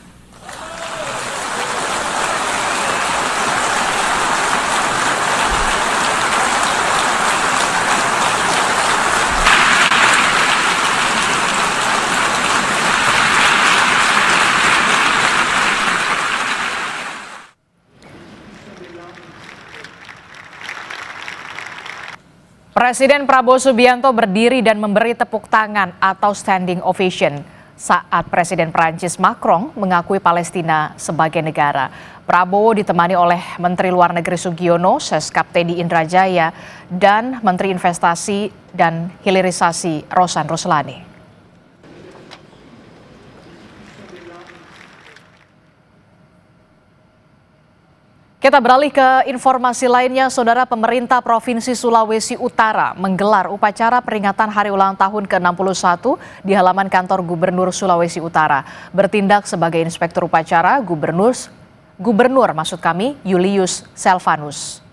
Presiden Prabowo Subianto berdiri dan memberi tepuk tangan atau standing ovation saat Presiden Prancis Macron mengakui Palestina sebagai negara. Prabowo ditemani oleh Menteri Luar Negeri Sugiono, Seskap Teddy Indrajaya, dan Menteri Investasi dan Hilirisasi Rosan Roslani. Kita beralih ke informasi lainnya, Saudara. Pemerintah Provinsi Sulawesi Utara menggelar upacara peringatan Hari Ulang Tahun ke-61 di halaman kantor Gubernur Sulawesi Utara. Bertindak sebagai inspektur upacara, Gubernur Julius Selvanus.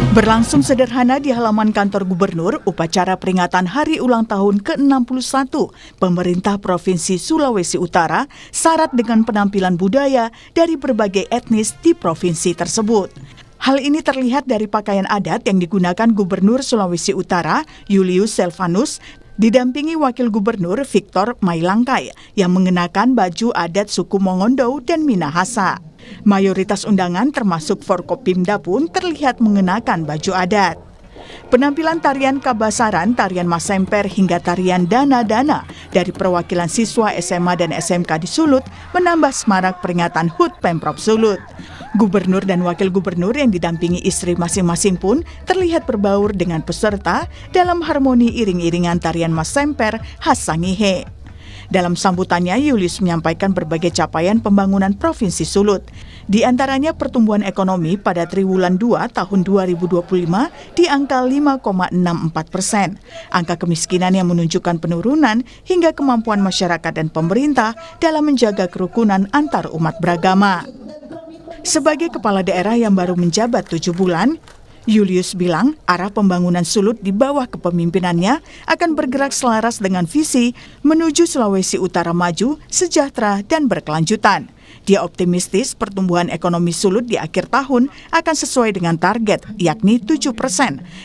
Berlangsung sederhana di halaman kantor gubernur, upacara peringatan Hari Ulang Tahun ke-61 pemerintah Provinsi Sulawesi Utara syarat dengan penampilan budaya dari berbagai etnis di provinsi tersebut. Hal ini terlihat dari pakaian adat yang digunakan Gubernur Sulawesi Utara, Julius Selvanus, didampingi Wakil Gubernur Victor Mailangkai yang mengenakan baju adat suku Mongondo dan Minahasa. Mayoritas undangan termasuk Forkopimda pun terlihat mengenakan baju adat. Penampilan tarian Kabasaran, tarian Masemper hingga tarian Dana-Dana dari perwakilan siswa SMA dan SMK di Sulut menambah semarak peringatan HUT Pemprov Sulut. Gubernur dan Wakil Gubernur yang didampingi istri masing-masing pun terlihat berbaur dengan peserta dalam harmoni iring-iringan tarian Masemper khas Sangihe. Dalam sambutannya, Julius menyampaikan berbagai capaian pembangunan Provinsi Sulut. Di antaranya pertumbuhan ekonomi pada triwulan 2 tahun 2025 di angka 5,64%. Angka kemiskinan yang menunjukkan penurunan hingga kemampuan masyarakat dan pemerintah dalam menjaga kerukunan antar umat beragama. Sebagai kepala daerah yang baru menjabat 7 bulan, Julius bilang arah pembangunan Sulut di bawah kepemimpinannya akan bergerak selaras dengan visi menuju Sulawesi Utara maju, sejahtera, dan berkelanjutan. Dia optimistis pertumbuhan ekonomi Sulut di akhir tahun akan sesuai dengan target, yakni 7%,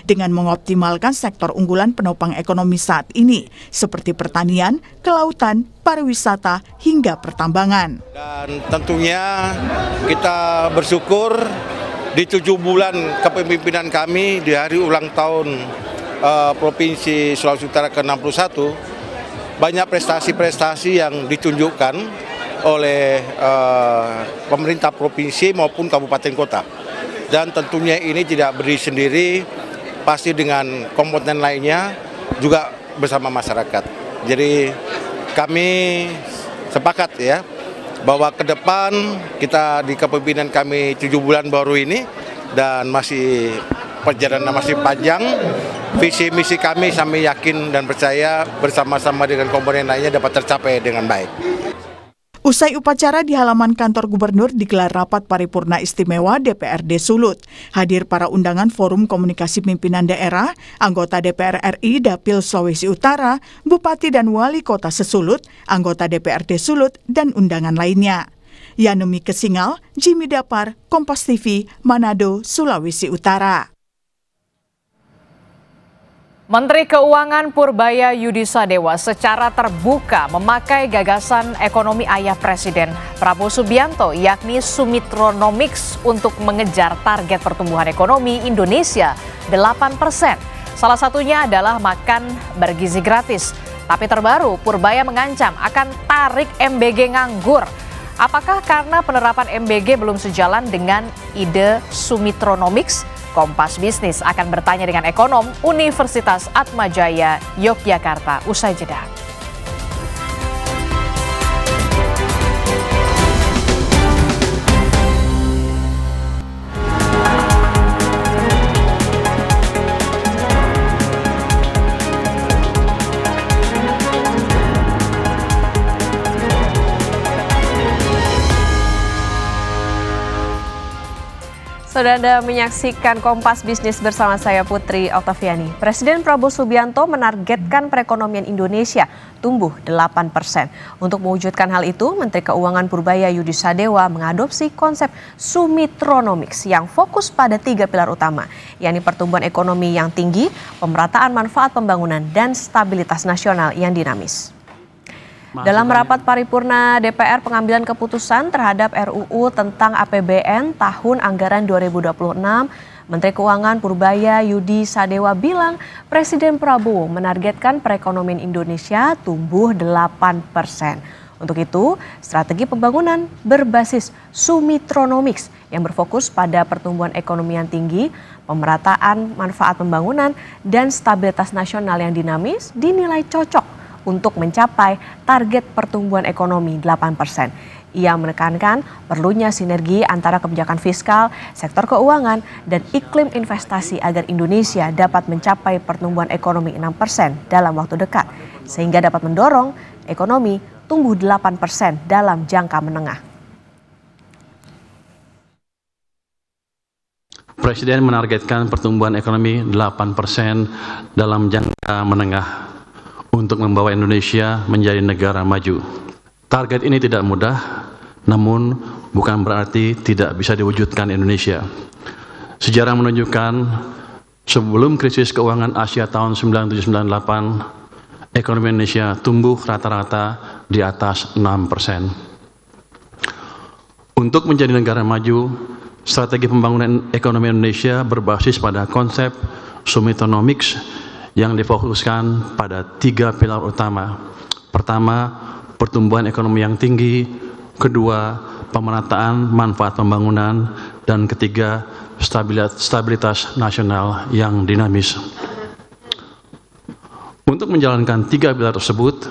dengan mengoptimalkan sektor unggulan penopang ekonomi saat ini, seperti pertanian, kelautan, pariwisata, hingga pertambangan. Dan tentunya kita bersyukur di 7 bulan kepemimpinan kami di hari ulang tahun Provinsi Sulawesi Utara ke-61, banyak prestasi-prestasi yang ditunjukkan oleh pemerintah provinsi maupun kabupaten kota. Dan tentunya ini tidak berdiri sendiri, pasti dengan komponen lainnya juga bersama masyarakat. Jadi kami sepakat ya, bahwa ke depan kita di kepemimpinan kami 7 bulan baru ini dan masih perjalanan masih panjang, visi misi kami yakin dan percaya bersama-sama dengan komponen lainnya dapat tercapai dengan baik. Usai upacara di halaman kantor gubernur digelar rapat paripurna istimewa DPRD Sulut. Hadir para undangan Forum Komunikasi Pimpinan Daerah, anggota DPR RI Dapil Sulawesi Utara, Bupati dan Wali Kota Sesulut, anggota DPRD Sulut, dan undangan lainnya. Yanumi Kesingal, Jimmy Dapar, Kompas TV, Manado, Sulawesi Utara. Menteri Keuangan Purbaya Yudisadewa secara terbuka memakai gagasan ekonomi ayah Presiden Prabowo Subianto, yakni Sumitronomics, untuk mengejar target pertumbuhan ekonomi Indonesia 8%. Salah satunya adalah makan bergizi gratis. Tapi terbaru, Purbaya mengancam akan tarik MBG nganggur. Apakah karena penerapan MBG belum sejalan dengan ide Sumitronomics? Kompas Bisnis akan bertanya dengan ekonom Universitas Atmajaya Yogyakarta usai jeda. Saudara Anda menyaksikan Kompas Bisnis bersama saya Putri Oktaviani. Presiden Prabowo Subianto menargetkan perekonomian Indonesia tumbuh 8%. Untuk mewujudkan hal itu, Menteri Keuangan Purbaya Yudi Sadewa mengadopsi konsep Sumitronomics yang fokus pada 3 pilar utama, yakni pertumbuhan ekonomi yang tinggi, pemerataan manfaat pembangunan, dan stabilitas nasional yang dinamis. Dalam rapat paripurna DPR pengambilan keputusan terhadap RUU tentang APBN tahun anggaran 2026, Menteri Keuangan Purbaya Yudi Sadewa bilang Presiden Prabowo menargetkan perekonomian Indonesia tumbuh 8%. Untuk itu, strategi pembangunan berbasis Sumitronomics yang berfokus pada pertumbuhan ekonomi yang tinggi, pemerataan manfaat pembangunan, dan stabilitas nasional yang dinamis dinilai cocok untuk mencapai target pertumbuhan ekonomi 8%. Ia menekankan perlunya sinergi antara kebijakan fiskal, sektor keuangan, dan iklim investasi agar Indonesia dapat mencapai pertumbuhan ekonomi 6% dalam waktu dekat, sehingga dapat mendorong ekonomi tumbuh 8% dalam jangka menengah. Presiden menargetkan pertumbuhan ekonomi 8% dalam jangka menengah untuk membawa Indonesia menjadi negara maju. Target ini tidak mudah, namun bukan berarti tidak bisa diwujudkan Indonesia. Sejarah menunjukkan sebelum krisis keuangan Asia tahun 1998, ekonomi Indonesia tumbuh rata-rata di atas 6%. Untuk menjadi negara maju, strategi pembangunan ekonomi Indonesia berbasis pada konsep Sumitronomics yang difokuskan pada 3 pilar utama. Pertama, pertumbuhan ekonomi yang tinggi. Kedua, pemerataan manfaat pembangunan. Dan ketiga, stabilitas nasional yang dinamis. Untuk menjalankan 3 pilar tersebut,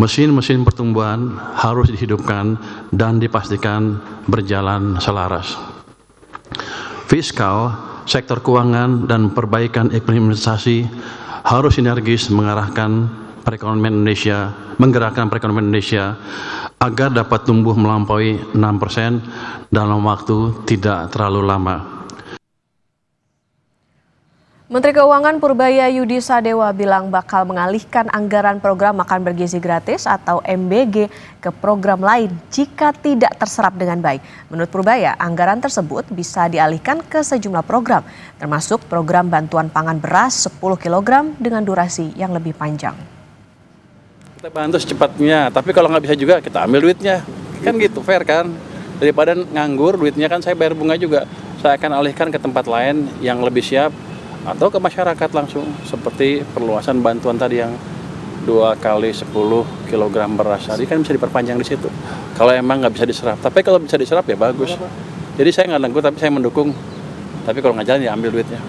mesin-mesin pertumbuhan harus dihidupkan dan dipastikan berjalan selaras. Fiskal, sektor keuangan, dan perbaikan iklim investasi harus sinergis menggerakkan perekonomian Indonesia agar dapat tumbuh melampaui 6% dalam waktu tidak terlalu lama. Menteri Keuangan Purbaya Yudi Sadewa bilang bakal mengalihkan anggaran program makan bergizi gratis atau MBG ke program lain jika tidak terserap dengan baik. Menurut Purbaya, anggaran tersebut bisa dialihkan ke sejumlah program, termasuk program bantuan pangan beras 10 kg dengan durasi yang lebih panjang. Kita bantu secepatnya, tapi kalau nggak bisa juga kita ambil duitnya. Kan gitu, fair kan? Daripada nganggur, duitnya kan saya bayar bunga juga. Saya akan alihkan ke tempat lain yang lebih siap, atau ke masyarakat langsung, seperti perluasan bantuan tadi yang 2 kali 10 kg beras. Tadi kan bisa diperpanjang di situ. Kalau emang nggak bisa diserap, tapi kalau bisa diserap ya bagus. Jadi saya nggak nanggur, tapi saya mendukung. Tapi kalau nggak jalan ya ambil duitnya.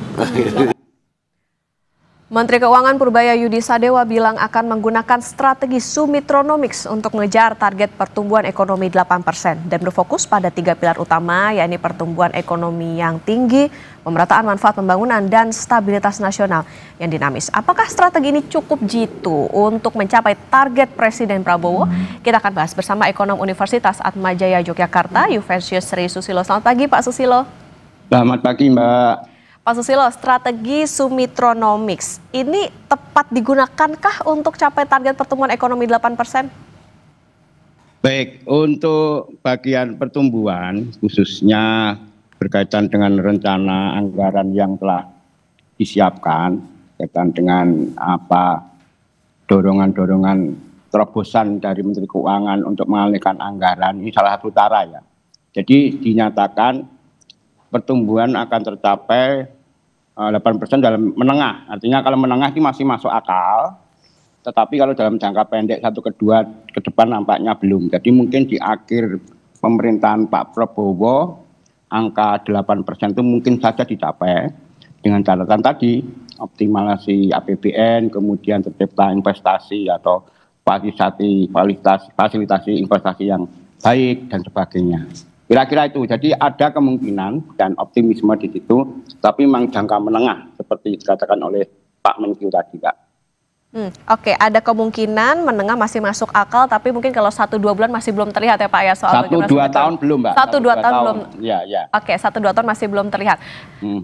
Menteri Keuangan Purbaya Yudi Sadewa bilang akan menggunakan strategi Sumitronomics untuk mengejar target pertumbuhan ekonomi 8% dan berfokus pada 3 pilar utama, yakni pertumbuhan ekonomi yang tinggi, pemerataan manfaat pembangunan, dan stabilitas nasional yang dinamis. Apakah strategi ini cukup jitu untuk mencapai target Presiden Prabowo? Kita akan bahas bersama ekonom Universitas Atmajaya Yogyakarta, Yuventius Sri Susilo. Selamat pagi Pak Susilo. Selamat pagi Mbak. Pak Susilo, strategi Sumitronomics ini tepat digunakankah untuk capai target pertumbuhan ekonomi 8%? Baik, untuk bagian pertumbuhan khususnya berkaitan dengan rencana anggaran yang telah disiapkan, berkaitan dengan dorongan-dorongan terobosan dari Menteri Keuangan untuk mengalihkan anggaran, ini salah satu cara ya. Jadi dinyatakan pertumbuhan akan tercapai 8% dalam menengah. Artinya kalau menengah ini masih masuk akal, tetapi kalau dalam jangka pendek 1 ke 2 ke depan nampaknya belum. Jadi mungkin di akhir pemerintahan Pak Prabowo angka 8% itu mungkin saja dicapai dengan catatan tadi optimalisasi APBN, kemudian tercipta investasi atau fasilitasi investasi yang baik dan sebagainya. Kira-kira itu, jadi ada kemungkinan dan optimisme di situ, tapi memang jangka menengah seperti dikatakan oleh Pak Menkyu tadi, Kak. Oke, ada kemungkinan menengah masih masuk akal, tapi mungkin kalau 1-2 bulan masih belum terlihat ya Pak ya soal 1-2 tahun belum Mbak. 1-2 tahun belum. Ya. Oke, 1-2 tahun masih belum terlihat.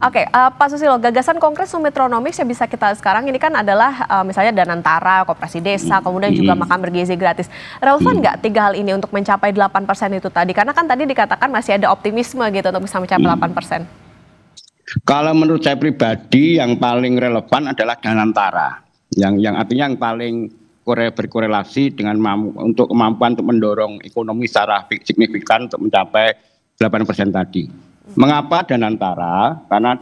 Oke, Pak Susilo, gagasan konkret Sumitronomics yang bisa kita sekarang ini kan adalah misalnya Danantara, Koperasi Desa, kemudian juga makan bergizi gratis. Relevan nggak 3 hal ini untuk mencapai 8% itu tadi? Karena kan tadi dikatakan masih ada optimisme gitu untuk bisa mencapai 8%. Kalau menurut saya pribadi yang paling relevan adalah Danantara. Yang artinya yang paling berkorelasi dengan untuk kemampuan untuk mendorong ekonomi secara signifikan untuk mencapai 8% tadi. Mengapa Danantara? Karena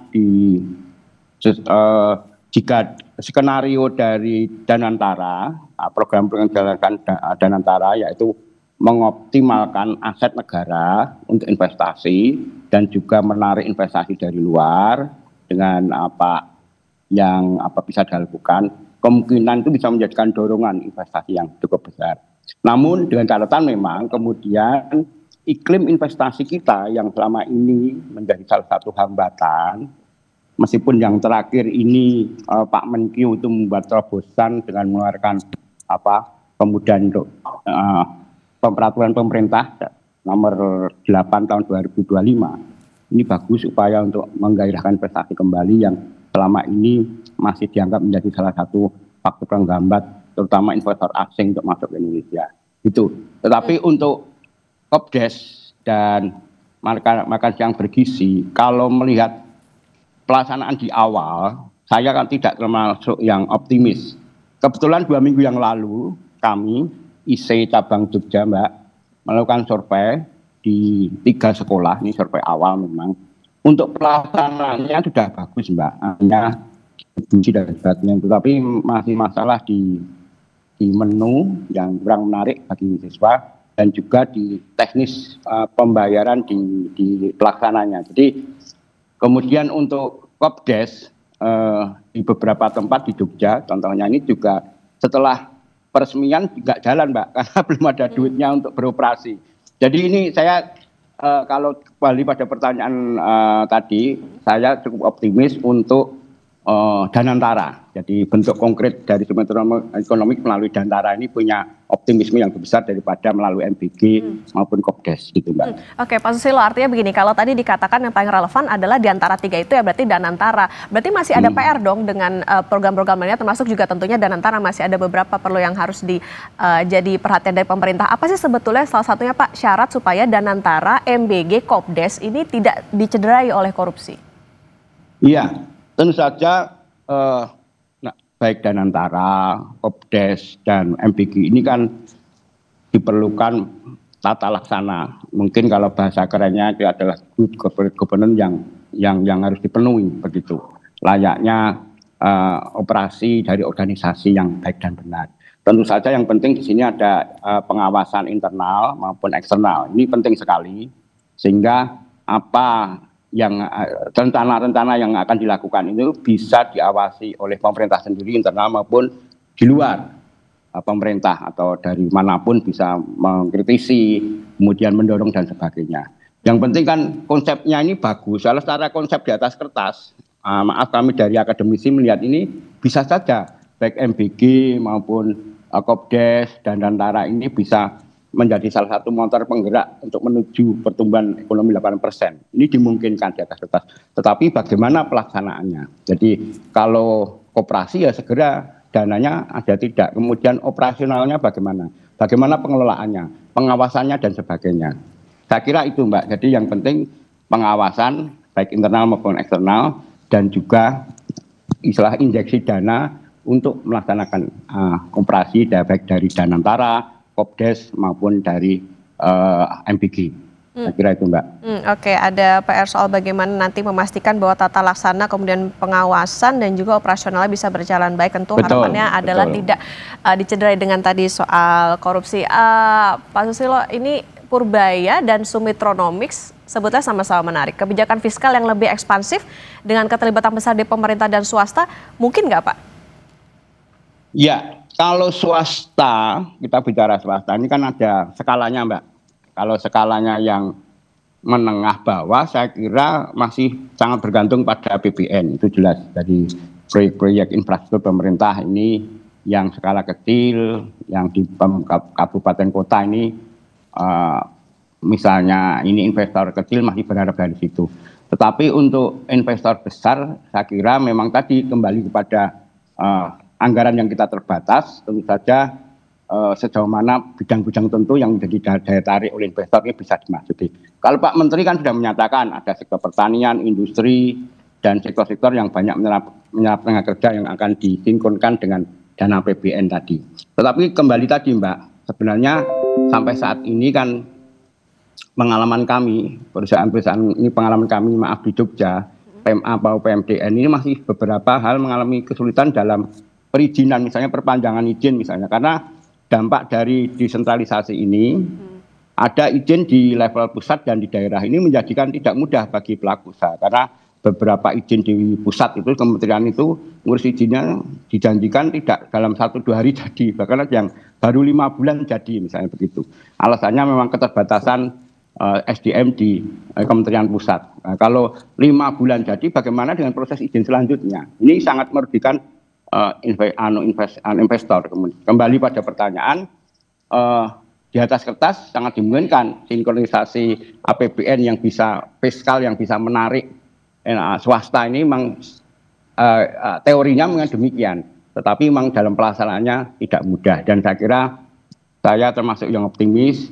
jika skenario dari Danantara, program pengendalian Danantara yaitu mengoptimalkan aset negara untuk investasi dan juga menarik investasi dari luar dengan apa yang bisa dilakukan, kemungkinan itu bisa menjadikan dorongan investasi yang cukup besar. Namun dengan catatan memang kemudian iklim investasi kita yang selama ini menjadi salah satu hambatan, meskipun yang terakhir ini Pak Menkyu itu membuat terobosan dengan mengeluarkan kemudian untuk peraturan pemerintah nomor 8 tahun 2025. Ini bagus upaya untuk menggairahkan investasi kembali yang selama ini masih dianggap menjadi salah satu faktor penghambat terutama investor asing untuk masuk ke Indonesia. Itu. Tetapi untuk Kopdes dan makan siang bergizi, kalau melihat pelaksanaan di awal, saya kan tidak termasuk yang optimis. Kebetulan 2 minggu yang lalu kami IC cabang Jogja Mbak melakukan survei di 3 sekolah, ini survei awal memang. Untuk pelaksanaannya sudah bagus Mbak, hanya distribusi dan sebagainya, tetapi masih masalah di menu yang kurang menarik bagi siswa dan juga di teknis pembayaran di pelaksananya. Jadi kemudian untuk Kopdes di beberapa tempat di Jogja, contohnya ini juga setelah peresmian nggak jalan Mbak, karena belum ada duitnya untuk beroperasi. Jadi ini saya kalau kembali pada pertanyaan tadi, saya cukup optimis untuk Danantara. Jadi bentuk konkret dari Sumitronomics Ekonomi melalui Danantara ini punya optimisme yang lebih besar daripada melalui MBG maupun Kopdes gitu Mbak. Oke Pak Susilo, artinya begini, kalau tadi dikatakan yang paling relevan adalah di antara 3 itu ya berarti Danantara. Berarti masih ada PR dong dengan program-program lainnya, termasuk juga tentunya Danantara masih ada beberapa perlu yang harus jadi perhatian dari pemerintah. Apa sih sebetulnya salah satunya Pak syarat supaya Danantara, MBG, Kopdes ini tidak dicederai oleh korupsi? Iya. Tentu saja baik Danantara, Kopdes, dan MBG ini kan diperlukan tata laksana. Mungkin kalau bahasa kerennya itu adalah good governance yang harus dipenuhi begitu. Layaknya operasi dari organisasi yang baik dan benar. Tentu saja yang penting di sini ada pengawasan internal maupun eksternal. Ini penting sekali sehingga apa yang rencana-rencana yang akan dilakukan itu bisa diawasi oleh pemerintah sendiri internal maupun di luar pemerintah atau dari manapun bisa mengkritisi, kemudian mendorong dan sebagainya. Yang penting kan konsepnya ini bagus, kalau secara konsep di atas kertas, maaf kami dari akademisi melihat ini bisa saja baik MBG maupun Kopdes dan Danantara ini bisa menjadi salah satu motor penggerak untuk menuju pertumbuhan ekonomi 8%. Ini dimungkinkan di atas kertas. Tetapi bagaimana pelaksanaannya? Jadi kalau koperasi ya segera dananya ada tidak. Kemudian operasionalnya bagaimana? Bagaimana pengelolaannya, pengawasannya dan sebagainya. Saya kira itu Mbak. Jadi yang penting pengawasan baik internal maupun eksternal dan juga istilah injeksi dana untuk melaksanakan operasi baik dari Danantara, Kopdes maupun dari MBG. Saya kira itu Mbak. Oke, ada PR soal bagaimana nanti memastikan bahwa tata laksana kemudian pengawasan dan juga operasionalnya bisa berjalan baik. Tentu harapannya adalah tidak dicederai dengan tadi soal korupsi. Pak Susilo, ini Purbaya dan Sumitronomics sebetulnya sama-sama menarik. Kebijakan fiskal yang lebih ekspansif dengan keterlibatan besar di pemerintah dan swasta, mungkin nggak Pak? Ya. Kalau swasta, kita bicara swasta, ini kan ada skalanya Mbak. Kalau skalanya yang menengah bawah, saya kira masih sangat bergantung pada APBN, itu jelas. Dari proyek-proyek infrastruktur pemerintah ini yang skala kecil, yang di kabupaten kota ini misalnya ini investor kecil masih berharap dari situ. Tetapi untuk investor besar saya kira memang tadi kembali kepada anggaran yang kita terbatas, tentu saja sejauh mana bidang-bidang tentu yang menjadi daya tarik oleh investor ini bisa dimasuki. Kalau Pak Menteri kan sudah menyatakan ada sektor pertanian, industri, dan sektor-sektor yang banyak menyerap tenaga kerja yang akan disinkronkan dengan dana APBN tadi. Tetapi kembali tadi Mbak, sebenarnya sampai saat ini kan pengalaman kami, perusahaan-perusahaan ini pengalaman kami maaf di Jogja, PMA atau PMDN ini masih beberapa hal mengalami kesulitan dalam perizinan, misalnya perpanjangan izin misalnya, karena dampak dari desentralisasi ini ada izin di level pusat dan di daerah ini menjadikan tidak mudah bagi pelaku usaha, karena beberapa izin di pusat itu kementerian itu ngurus izinnya dijanjikan tidak dalam 1-2 hari jadi, bahkan ada yang baru 5 bulan jadi misalnya begitu. Alasannya memang keterbatasan SDM di kementerian pusat. Nah, kalau 5 bulan jadi, bagaimana dengan proses izin selanjutnya? Ini sangat merugikan investor. Kembali pada pertanyaan, di atas kertas sangat dimungkinkan sinkronisasi APBN yang bisa fiskal, yang bisa menarik swasta ini memang teorinya memang demikian, tetapi memang dalam pelaksanaannya tidak mudah. Dan saya kira saya termasuk yang optimis,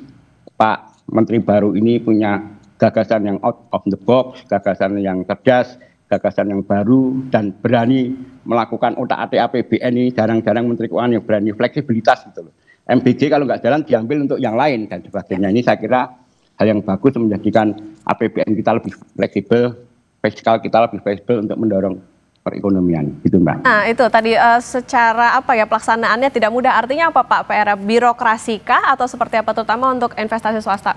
Pak Menteri baru ini punya gagasan yang out of the box, gagasan yang cerdas, gagasan yang baru, dan berani melakukan otak-atik APBN ini. Jarang-jarang Menteri Keuangan yang berani fleksibilitas gitu loh. MBG kalau nggak jalan diambil untuk yang lain dan sebagainya. Ini saya kira hal yang bagus menjadikan APBN kita lebih fleksibel, fiskal kita lebih fleksibel untuk mendorong perekonomian, gitu Mbak. Nah itu tadi secara apa ya pelaksanaannya tidak mudah. Artinya apa Pak? PR birokrasi kah atau seperti apa, terutama untuk investasi swasta?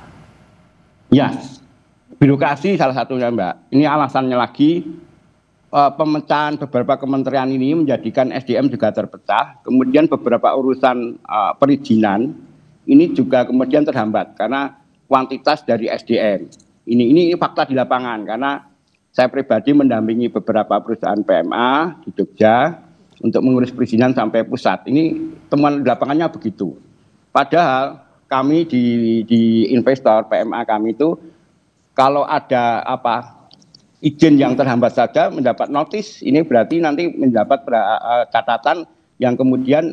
Ya, birokrasi salah satunya Mbak. Ini alasannya lagi pemecahan beberapa kementerian ini menjadikan SDM juga terpecah. Kemudian beberapa urusan perizinan ini juga kemudian terhambat karena kuantitas dari SDM. Ini fakta di lapangan, karena saya pribadi mendampingi beberapa perusahaan PMA di Jogja untuk mengurus perizinan sampai pusat. Ini temuan di lapangannya begitu. Padahal kami di investor PMA kami itu kalau ada izin yang terhambat saja mendapat notis, ini berarti nanti mendapat catatan yang kemudian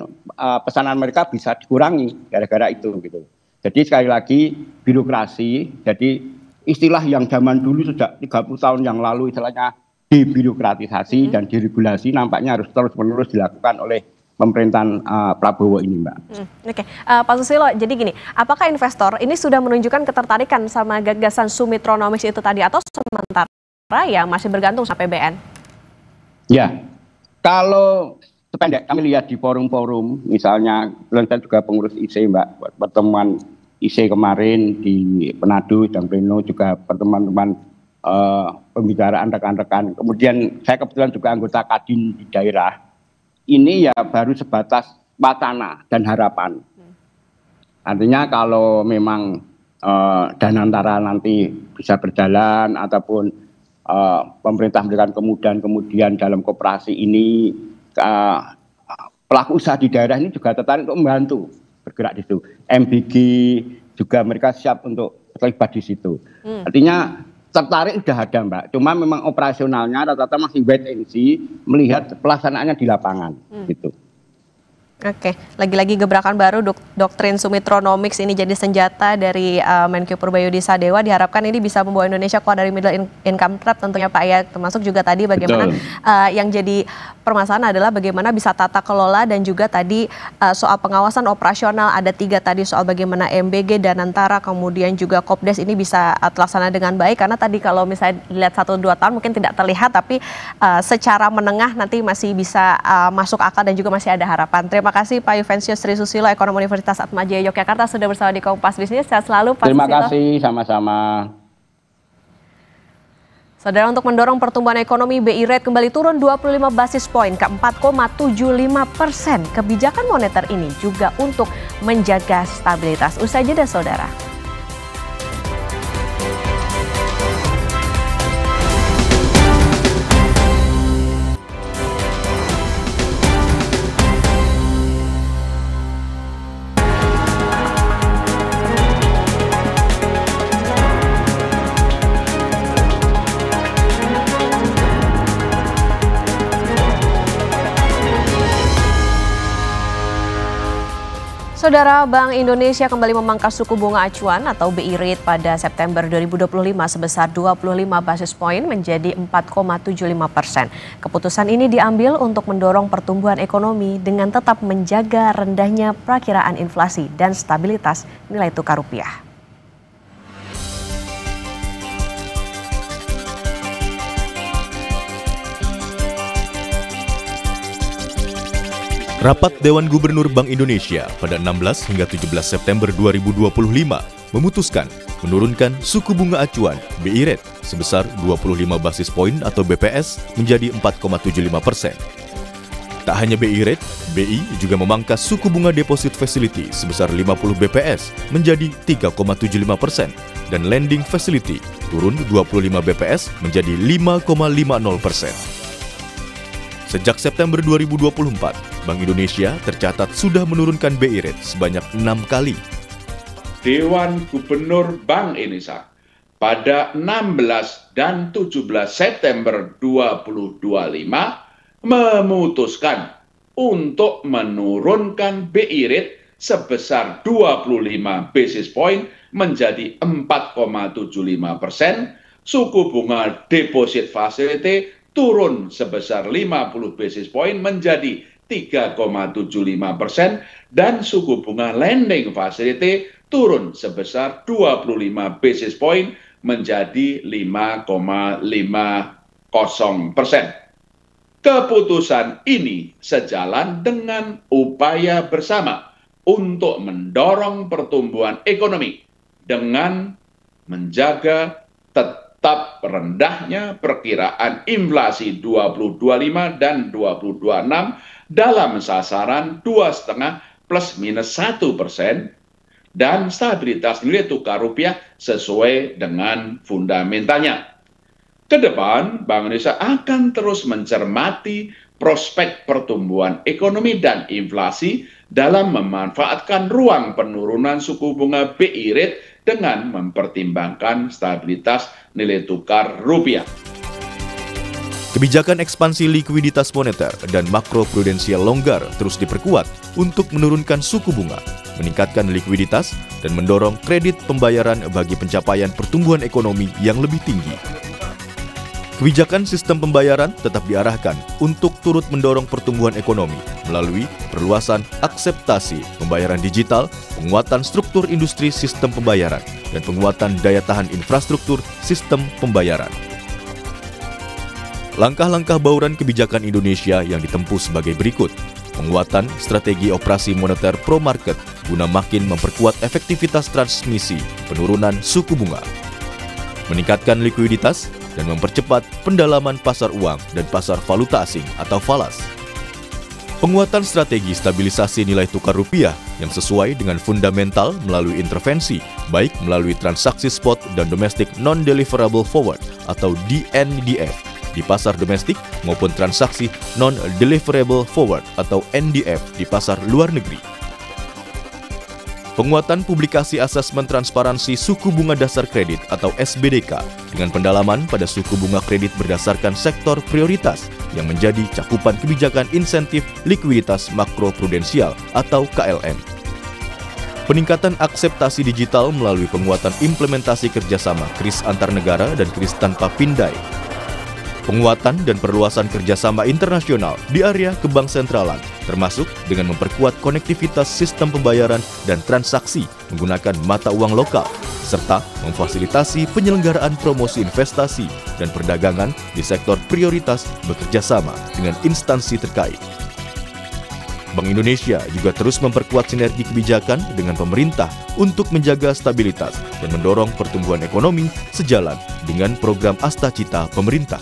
pesanan mereka bisa dikurangi gara-gara itu gitu. Jadi sekali lagi birokrasi, jadi istilah yang zaman dulu sejak 30 tahun yang lalu istilahnya debirokratisasi dan diregulasi nampaknya harus terus-menerus dilakukan oleh pemerintahan Prabowo ini, Mbak. Oke, Pak Susilo, jadi gini, apakah investor ini sudah menunjukkan ketertarikan sama gagasan Sumitronomics itu tadi atau sementara ya masih bergantung sama PBN? Ya, kalau sependek kami lihat di forum-forum, misalnya saya juga pengurus IC, Mbak, pertemuan IC kemarin di Manado dan Pleno juga pertemuan-teman pembicaraan rekan-rekan. Kemudian saya kebetulan juga anggota Kadin di daerah. Ini ya baru sebatas wacana dan harapan. Artinya kalau memang Danantara nanti bisa berjalan ataupun pemerintah memberikan kemudahan dalam koperasi ini, pelaku usaha di daerah ini juga tertarik untuk membantu bergerak di situ. MBG juga mereka siap untuk terlibat di situ. Artinya tertarik sudah ada, Mbak. Cuma memang operasionalnya rata-rata masih wait and see, melihat pelaksanaannya di lapangan gitu. Oke, lagi-lagi gebrakan baru doktrin Sumitronomics ini jadi senjata dari Menkyu Purbayudi Sadewa. Diharapkan ini bisa membawa Indonesia keluar dari middle income trap tentunya Pak ya. Termasuk juga tadi bagaimana yang jadi permasalahan adalah bagaimana bisa tata kelola dan juga tadi soal pengawasan operasional. Ada 3 tadi soal bagaimana MBG, Danantara, kemudian juga Kopdes ini bisa terlaksana dengan baik. Karena tadi kalau misalnya dilihat 1-2 tahun mungkin tidak terlihat, tapi secara menengah nanti masih bisa masuk akal dan juga masih ada harapan. Terima kasih Pak Yufensius Sri Susilo, Ekonom Universitas Atmajaya Yogyakarta sudah bersama di Kompas Bisnis. Sehat selalu Pak Terima Susilo. kasih, sama-sama. Saudara, untuk mendorong pertumbuhan ekonomi, BI Rate kembali turun 25 basis poin ke 4,75%. Kebijakan moneter ini juga untuk menjaga stabilitas. Usai jeda, Saudara. Saudara, Bank Indonesia kembali memangkas suku bunga acuan atau BI rate pada September 2025 sebesar 25 basis point menjadi 4,75%. Keputusan ini diambil untuk mendorong pertumbuhan ekonomi dengan tetap menjaga rendahnya perakiraan inflasi dan stabilitas nilai tukar rupiah. Rapat Dewan Gubernur Bank Indonesia pada 16 hingga 17 September 2025 memutuskan menurunkan suku bunga acuan BI rate sebesar 25 basis point atau BPS menjadi 4,75%. Tak hanya BI rate, BI juga memangkas suku bunga deposit facility sebesar 50 BPS menjadi 3,75% dan lending facility turun 25 BPS menjadi 5,50%. Sejak September 2024, Bank Indonesia tercatat sudah menurunkan BI rate sebanyak 6 kali. Dewan Gubernur Bank Indonesia pada 16 dan 17 September 2025 memutuskan untuk menurunkan BI rate sebesar 25 basis point menjadi 4,75%, suku bunga deposit facility turun sebesar 50 basis point menjadi 3,75% dan suku bunga lending facility turun sebesar 25 basis point menjadi 5,50%. Keputusan ini sejalan dengan upaya bersama untuk mendorong pertumbuhan ekonomi dengan menjaga tetap rendahnya perkiraan inflasi 2025 dan 2026 dalam sasaran 2,5 plus minus 1% dan stabilitas nilai tukar rupiah sesuai dengan fundamentalnya. Kedepan, Bank Indonesia akan terus mencermati prospek pertumbuhan ekonomi dan inflasi dalam memanfaatkan ruang penurunan suku bunga BI rate dengan mempertimbangkan stabilitas nilai tukar rupiah. Kebijakan ekspansi likuiditas moneter dan makroprudensial longgar terus diperkuat untuk menurunkan suku bunga, meningkatkan likuiditas, dan mendorong kredit pembayaran bagi pencapaian pertumbuhan ekonomi yang lebih tinggi. Kebijakan sistem pembayaran tetap diarahkan untuk turut mendorong pertumbuhan ekonomi melalui perluasan akseptasi pembayaran digital, penguatan struktur industri sistem pembayaran, dan penguatan daya tahan infrastruktur sistem pembayaran. Langkah-langkah bauran kebijakan Indonesia yang ditempuh sebagai berikut. Penguatan strategi operasi moneter pro-market guna makin memperkuat efektivitas transmisi penurunan suku bunga. Meningkatkan likuiditas dan mempercepat pendalaman pasar uang dan pasar valuta asing atau falas. Penguatan strategi stabilisasi nilai tukar rupiah yang sesuai dengan fundamental melalui intervensi, baik melalui transaksi spot dan domestic non-deliverable forward atau DNDF di pasar domestik maupun transaksi non-deliverable forward atau NDF di pasar luar negeri. Penguatan publikasi asesmen transparansi suku bunga dasar kredit atau SBDK dengan pendalaman pada suku bunga kredit berdasarkan sektor prioritas yang menjadi cakupan kebijakan insentif likuiditas makroprudensial atau KLM. Peningkatan akseptasi digital melalui penguatan implementasi kerjasama KRIS antar negara dan KRIS tanpa pindai. Penguatan dan perluasan kerjasama internasional di area kebank sentralan, termasuk dengan memperkuat konektivitas sistem pembayaran dan transaksi menggunakan mata uang lokal, serta memfasilitasi penyelenggaraan promosi investasi dan perdagangan di sektor prioritas bekerjasama dengan instansi terkait. Bank Indonesia juga terus memperkuat sinergi kebijakan dengan pemerintah untuk menjaga stabilitas dan mendorong pertumbuhan ekonomi sejalan dengan program Astacita pemerintah.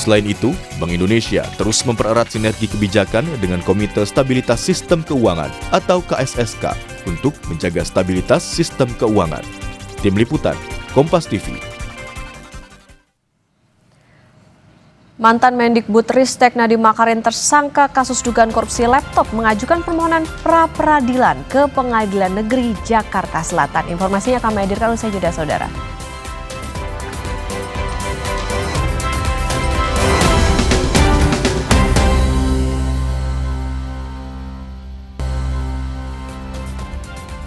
Selain itu, Bank Indonesia terus mempererat sinergi kebijakan dengan Komite Stabilitas Sistem Keuangan atau KSSK untuk menjaga stabilitas sistem keuangan. Tim Liputan, Kompas TV. Mantan Mendikbudristek Nadiem Makarim tersangka kasus dugaan korupsi laptop mengajukan permohonan pra-peradilan ke Pengadilan Negeri Jakarta Selatan. Informasinya kami hadirkan usai jeda, saudara.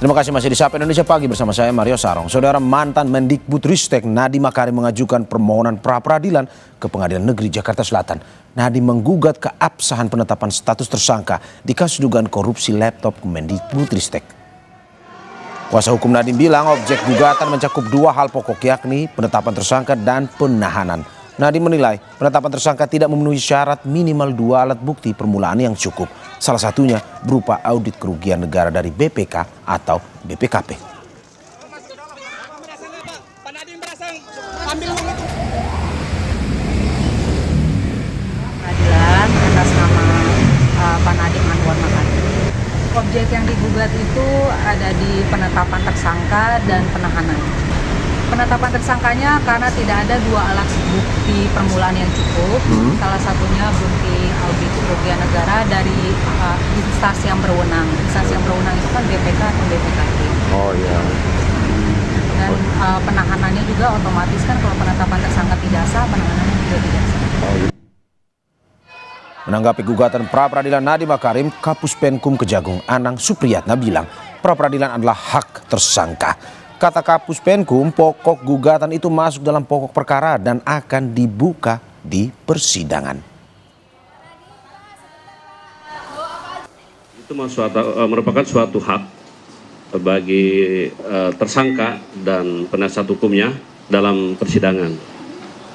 Terima kasih masih di Sapa Indonesia Pagi bersama saya Mario Sarong. Saudara, mantan Mendikbudristek Nadiem Makarim mengajukan permohonan pra-peradilan ke Pengadilan Negeri Jakarta Selatan. Nadiem menggugat keabsahan penetapan status tersangka di kasus dugaan korupsi laptop Mendikbudristek. Kuasa hukum Nadiem bilang objek gugatan mencakup dua hal pokok, yakni penetapan tersangka dan penahanan. Nadiem menilai penetapan tersangka tidak memenuhi syarat minimal dua alat bukti permulaan yang cukup. Salah satunya berupa audit kerugian negara dari BPK atau BPKP. Peradilan atas nama Pak Nadiem Anwar Makarim. Objek yang digugat itu ada di penetapan tersangka dan penahanan. Penetapan tersangkanya karena tidak ada dua alat bukti permulaan yang cukup. Salah satunya bukti audit kerugian negara dari instansi yang berwenang. Instansi yang berwenang itu kan BPK atau BPKP. Oh iya. Dan penahanannya juga otomatis kan kalau penetapan tersangka tidak sah, penahanannya juga tidak sah. Menanggapi gugatan pra-peradilan Nadiem Makarim, Kapus Penkum Kejagung Anang Supriyatna bilang pra-peradilan adalah hak tersangka. Kata Kapus Penkum, pokok gugatan itu masuk dalam pokok perkara dan akan dibuka di persidangan. Itu merupakan suatu hak bagi tersangka dan penasihat hukumnya dalam persidangan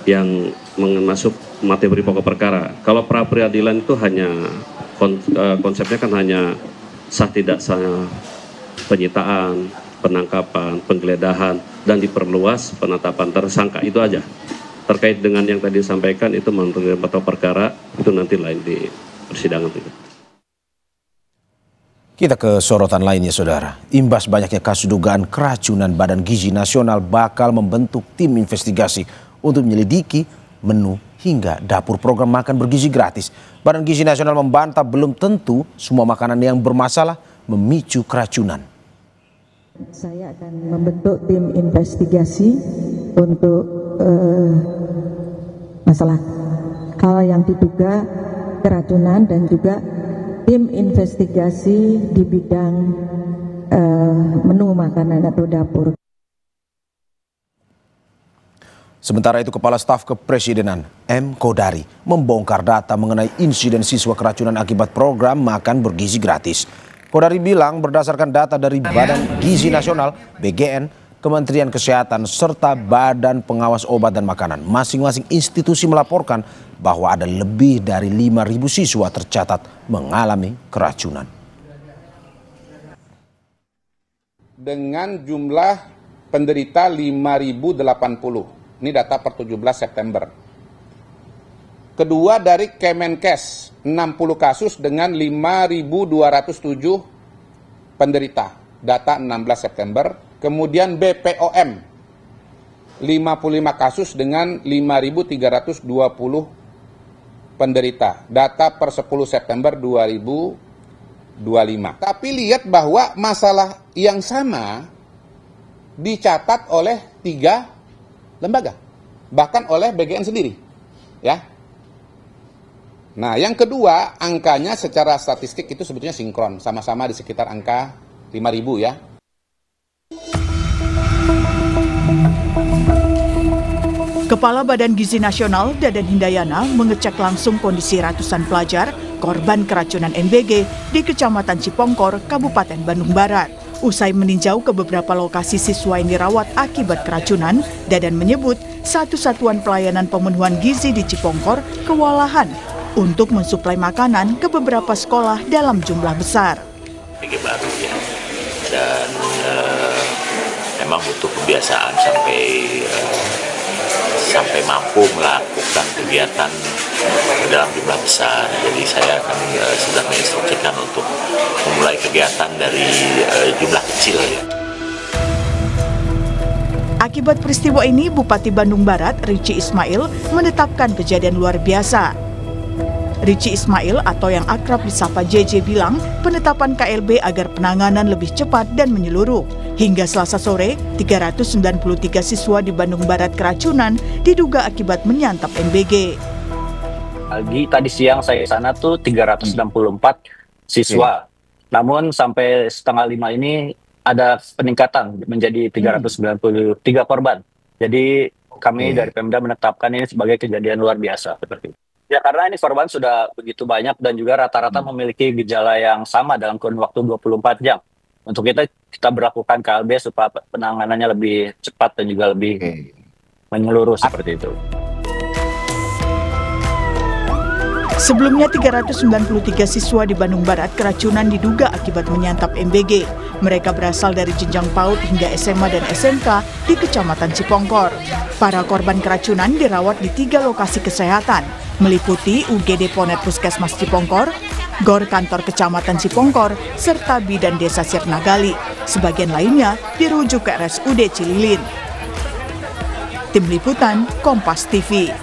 yang masuk materi pokok perkara. Kalau pra peradilan itu hanya konsepnya kan hanya sah tidak sah penyitaan, penangkapan, penggeledahan, dan diperluas penetapan tersangka, itu aja. Terkait dengan yang tadi disampaikan itu menurut pokok perkara itu nanti lain di persidangan itu. Kita ke sorotan lainnya, saudara. Imbas banyaknya kasus dugaan keracunan, Badan Gizi Nasional bakal membentuk tim investigasi untuk menyelidiki menu hingga dapur program makan bergizi gratis. Badan Gizi Nasional membantah belum tentu semua makanan yang bermasalah memicu keracunan. Saya akan membentuk tim investigasi untuk masalah hal yang diduga keracunan dan juga tim investigasi di bidang menu makanan atau dapur. Sementara itu, Kepala Staf Kepresidenan M. Kodari membongkar data mengenai insiden siswa keracunan akibat program makan bergizi gratis. Kodari bilang berdasarkan data dari Badan Gizi Nasional, BGN, Kementerian Kesehatan, serta Badan Pengawas Obat dan Makanan, masing-masing institusi melaporkan bahwa ada lebih dari 5.000 siswa tercatat mengalami keracunan. Dengan jumlah penderita 5.080, ini data per 17 September. Kedua dari Kemenkes, 60 kasus dengan 5.207 penderita, data 16 September. Kemudian BPOM, 55 kasus dengan 5.320 penderita, data per 10 September 2025. Tapi lihat bahwa masalah yang sama dicatat oleh 3 lembaga, bahkan oleh BGN sendiri, ya. Nah, yang kedua, angkanya secara statistik itu sebetulnya sinkron, sama-sama di sekitar angka 5.000 ya. Kepala Badan Gizi Nasional Dadan Hindayana mengecek langsung kondisi ratusan pelajar korban keracunan MBG di Kecamatan Cipongkor, Kabupaten Bandung Barat. Usai meninjau ke beberapa lokasi siswa yang dirawat akibat keracunan, Dadan menyebut satu satuan pelayanan pemenuhan gizi di Cipongkor kewalahan untuk mensuplai makanan ke beberapa sekolah dalam jumlah besar. MBG baru ya, dan memang butuh kebiasaan sampai mampu melakukan kegiatan dalam jumlah besar. Jadi saya akan sudah menginstruksikan untuk memulai kegiatan dari jumlah kecil ya. Akibat peristiwa ini, Bupati Bandung Barat, Rici Ismail, menetapkan kejadian luar biasa. Rici Ismail atau yang akrab disapa JJ bilang penetapan KLB agar penanganan lebih cepat dan menyeluruh. Hingga Selasa sore, 393 siswa di Bandung Barat keracunan diduga akibat menyantap MBG. Tadi siang saya sana tuh 364 siswa. Namun sampai setengah 5 ini ada peningkatan menjadi 393 korban. Jadi kami dari Pemda menetapkan ini sebagai kejadian luar biasa seperti itu. Ya karena ini korban sudah begitu banyak dan juga rata-rata memiliki gejala yang sama dalam kurun waktu 24 jam. Untuk kita berlakukan KLB supaya penanganannya lebih cepat dan juga lebih menyeluruh seperti itu. Sebelumnya 393 siswa di Bandung Barat keracunan diduga akibat menyantap MBG. Mereka berasal dari jenjang PAUD hingga SMA dan SMK di Kecamatan Cipongkor. Para korban keracunan dirawat di 3 lokasi kesehatan, meliputi UGD Ponet Puskesmas Cipongkor, GOR Kantor Kecamatan Cipongkor, serta Bidan Desa Sirnagali. Sebagian lainnya dirujuk ke RSUD Cililin. Tim Liputan, Kompas TV.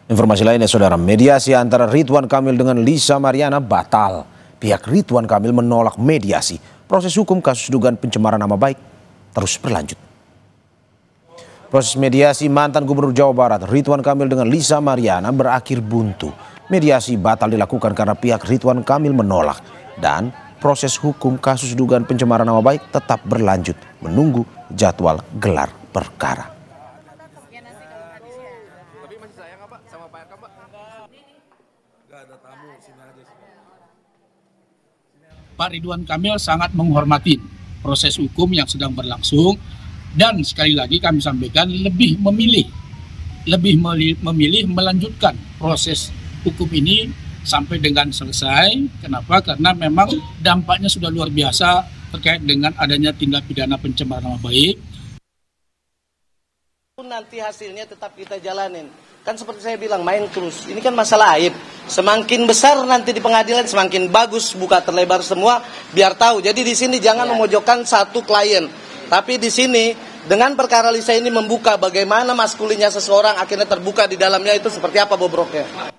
Informasi lainnya, saudara, mediasi antara Ridwan Kamil dengan Lisa Mariana batal. Pihak Ridwan Kamil menolak mediasi. Proses hukum kasus dugaan pencemaran nama baik terus berlanjut. Proses mediasi mantan Gubernur Jawa Barat Ridwan Kamil dengan Lisa Mariana berakhir buntu. Mediasi batal dilakukan karena pihak Ridwan Kamil menolak. Dan proses hukum kasus dugaan pencemaran nama baik tetap berlanjut menunggu jadwal gelar perkara. Pak Ridwan Kamil sangat menghormati proses hukum yang sedang berlangsung dan sekali lagi kami sampaikan lebih memilih melanjutkan proses hukum ini sampai dengan selesai. Kenapa? Karena memang dampaknya sudah luar biasa terkait dengan adanya tindak pidana pencemaran nama baik. Nanti hasilnya tetap kita jalanin. Kan seperti saya bilang, main terus. Ini kan masalah aib. Semakin besar nanti di pengadilan, semakin bagus, buka terlebar semua, biar tahu. Jadi di sini jangan memojokkan satu klien. Tapi di sini, dengan perkara Lisa ini membuka bagaimana maskulinnya seseorang akhirnya terbuka di dalamnya itu seperti apa bobroknya.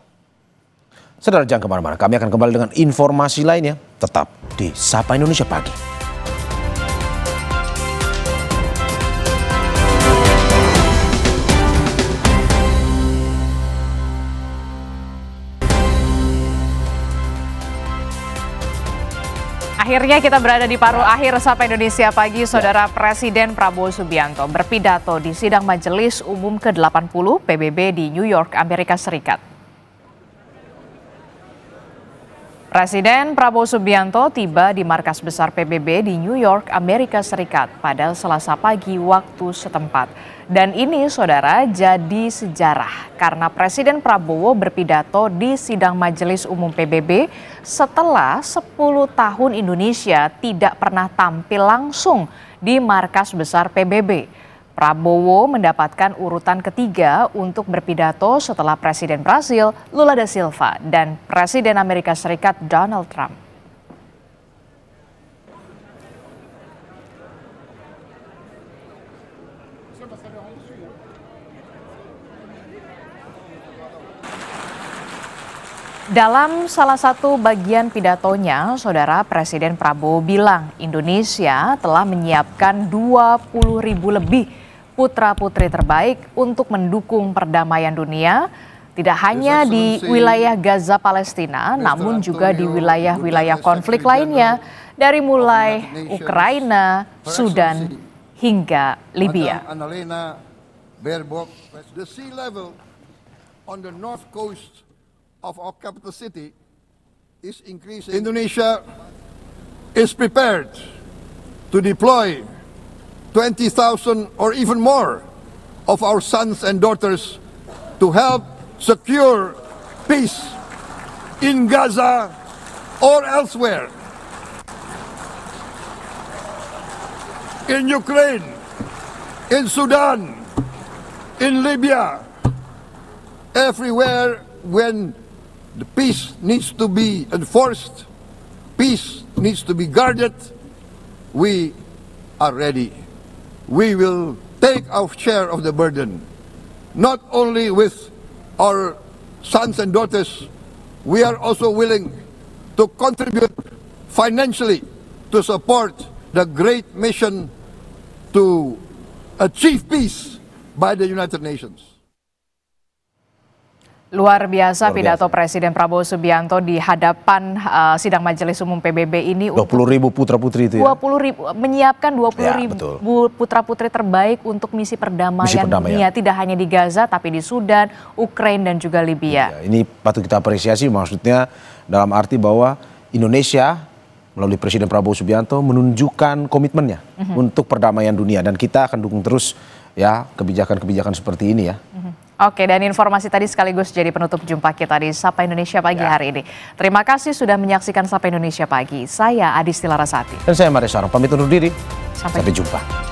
Saudara, jangan kemana-mana. Kami akan kembali dengan informasi lainnya. Tetap di Sapa Indonesia Pagi. Akhirnya kita berada di paruh akhir Sapa Indonesia Pagi. Saudara, Presiden Prabowo Subianto berpidato di sidang Majelis Umum ke-80 PBB di New York, Amerika Serikat. Presiden Prabowo Subianto tiba di markas besar PBB di New York, Amerika Serikat pada Selasa pagi waktu setempat. Dan ini, saudara, jadi sejarah karena Presiden Prabowo berpidato di sidang Majelis Umum PBB setelah 10 tahun Indonesia tidak pernah tampil langsung di markas besar PBB. Prabowo mendapatkan urutan ketiga untuk berpidato setelah Presiden Brasil Lula da Silva dan Presiden Amerika Serikat Donald Trump. Dalam salah satu bagian pidatonya, saudara, Presiden Prabowo bilang Indonesia telah menyiapkan 20.000 lebih putra-putri terbaik untuk mendukung perdamaian dunia, tidak hanya di wilayah Gaza Palestina, namun juga di wilayah-wilayah konflik lainnya, dari mulai Ukraina, Sudan, hingga Libya. The sea level on the north coast of our capital city is increasing. Indonesia is prepared to deploy 20,000 or even more of our sons and daughters to help secure peace in Gaza or elsewhere. In Ukraine, in Sudan, in Libya, everywhere when the peace needs to be enforced, peace needs to be guarded, we are ready. We will take our share of the burden, not only with our sons and daughters, we are also willing to contribute financially to support the great mission to achieve peace by the United Nations. Luar biasa Luar pidato biasa. Presiden Prabowo Subianto di hadapan sidang Majelis Umum PBB ini 20.000 putra-putri itu ya. 20.000 menyiapkan 20.000 Ya, betul. putra-putri terbaik untuk misi perdamaian, Misi perdamaian. dunia, tidak hanya di Gaza tapi di Sudan, Ukraina dan juga Libya. Ini patut kita apresiasi, maksudnya dalam arti bahwa Indonesia melalui Presiden Prabowo Subianto menunjukkan komitmennya untuk perdamaian dunia, dan kita akan dukung terus ya kebijakan-kebijakan seperti ini ya. Oke, dan informasi tadi sekaligus jadi penutup jumpa kita di Sapa Indonesia Pagi hari ini. Terima kasih sudah menyaksikan Sapa Indonesia Pagi. Saya Adisti Larasati. Dan saya Maria Sarong, pamit undur diri. Sampai Sampai jumpa.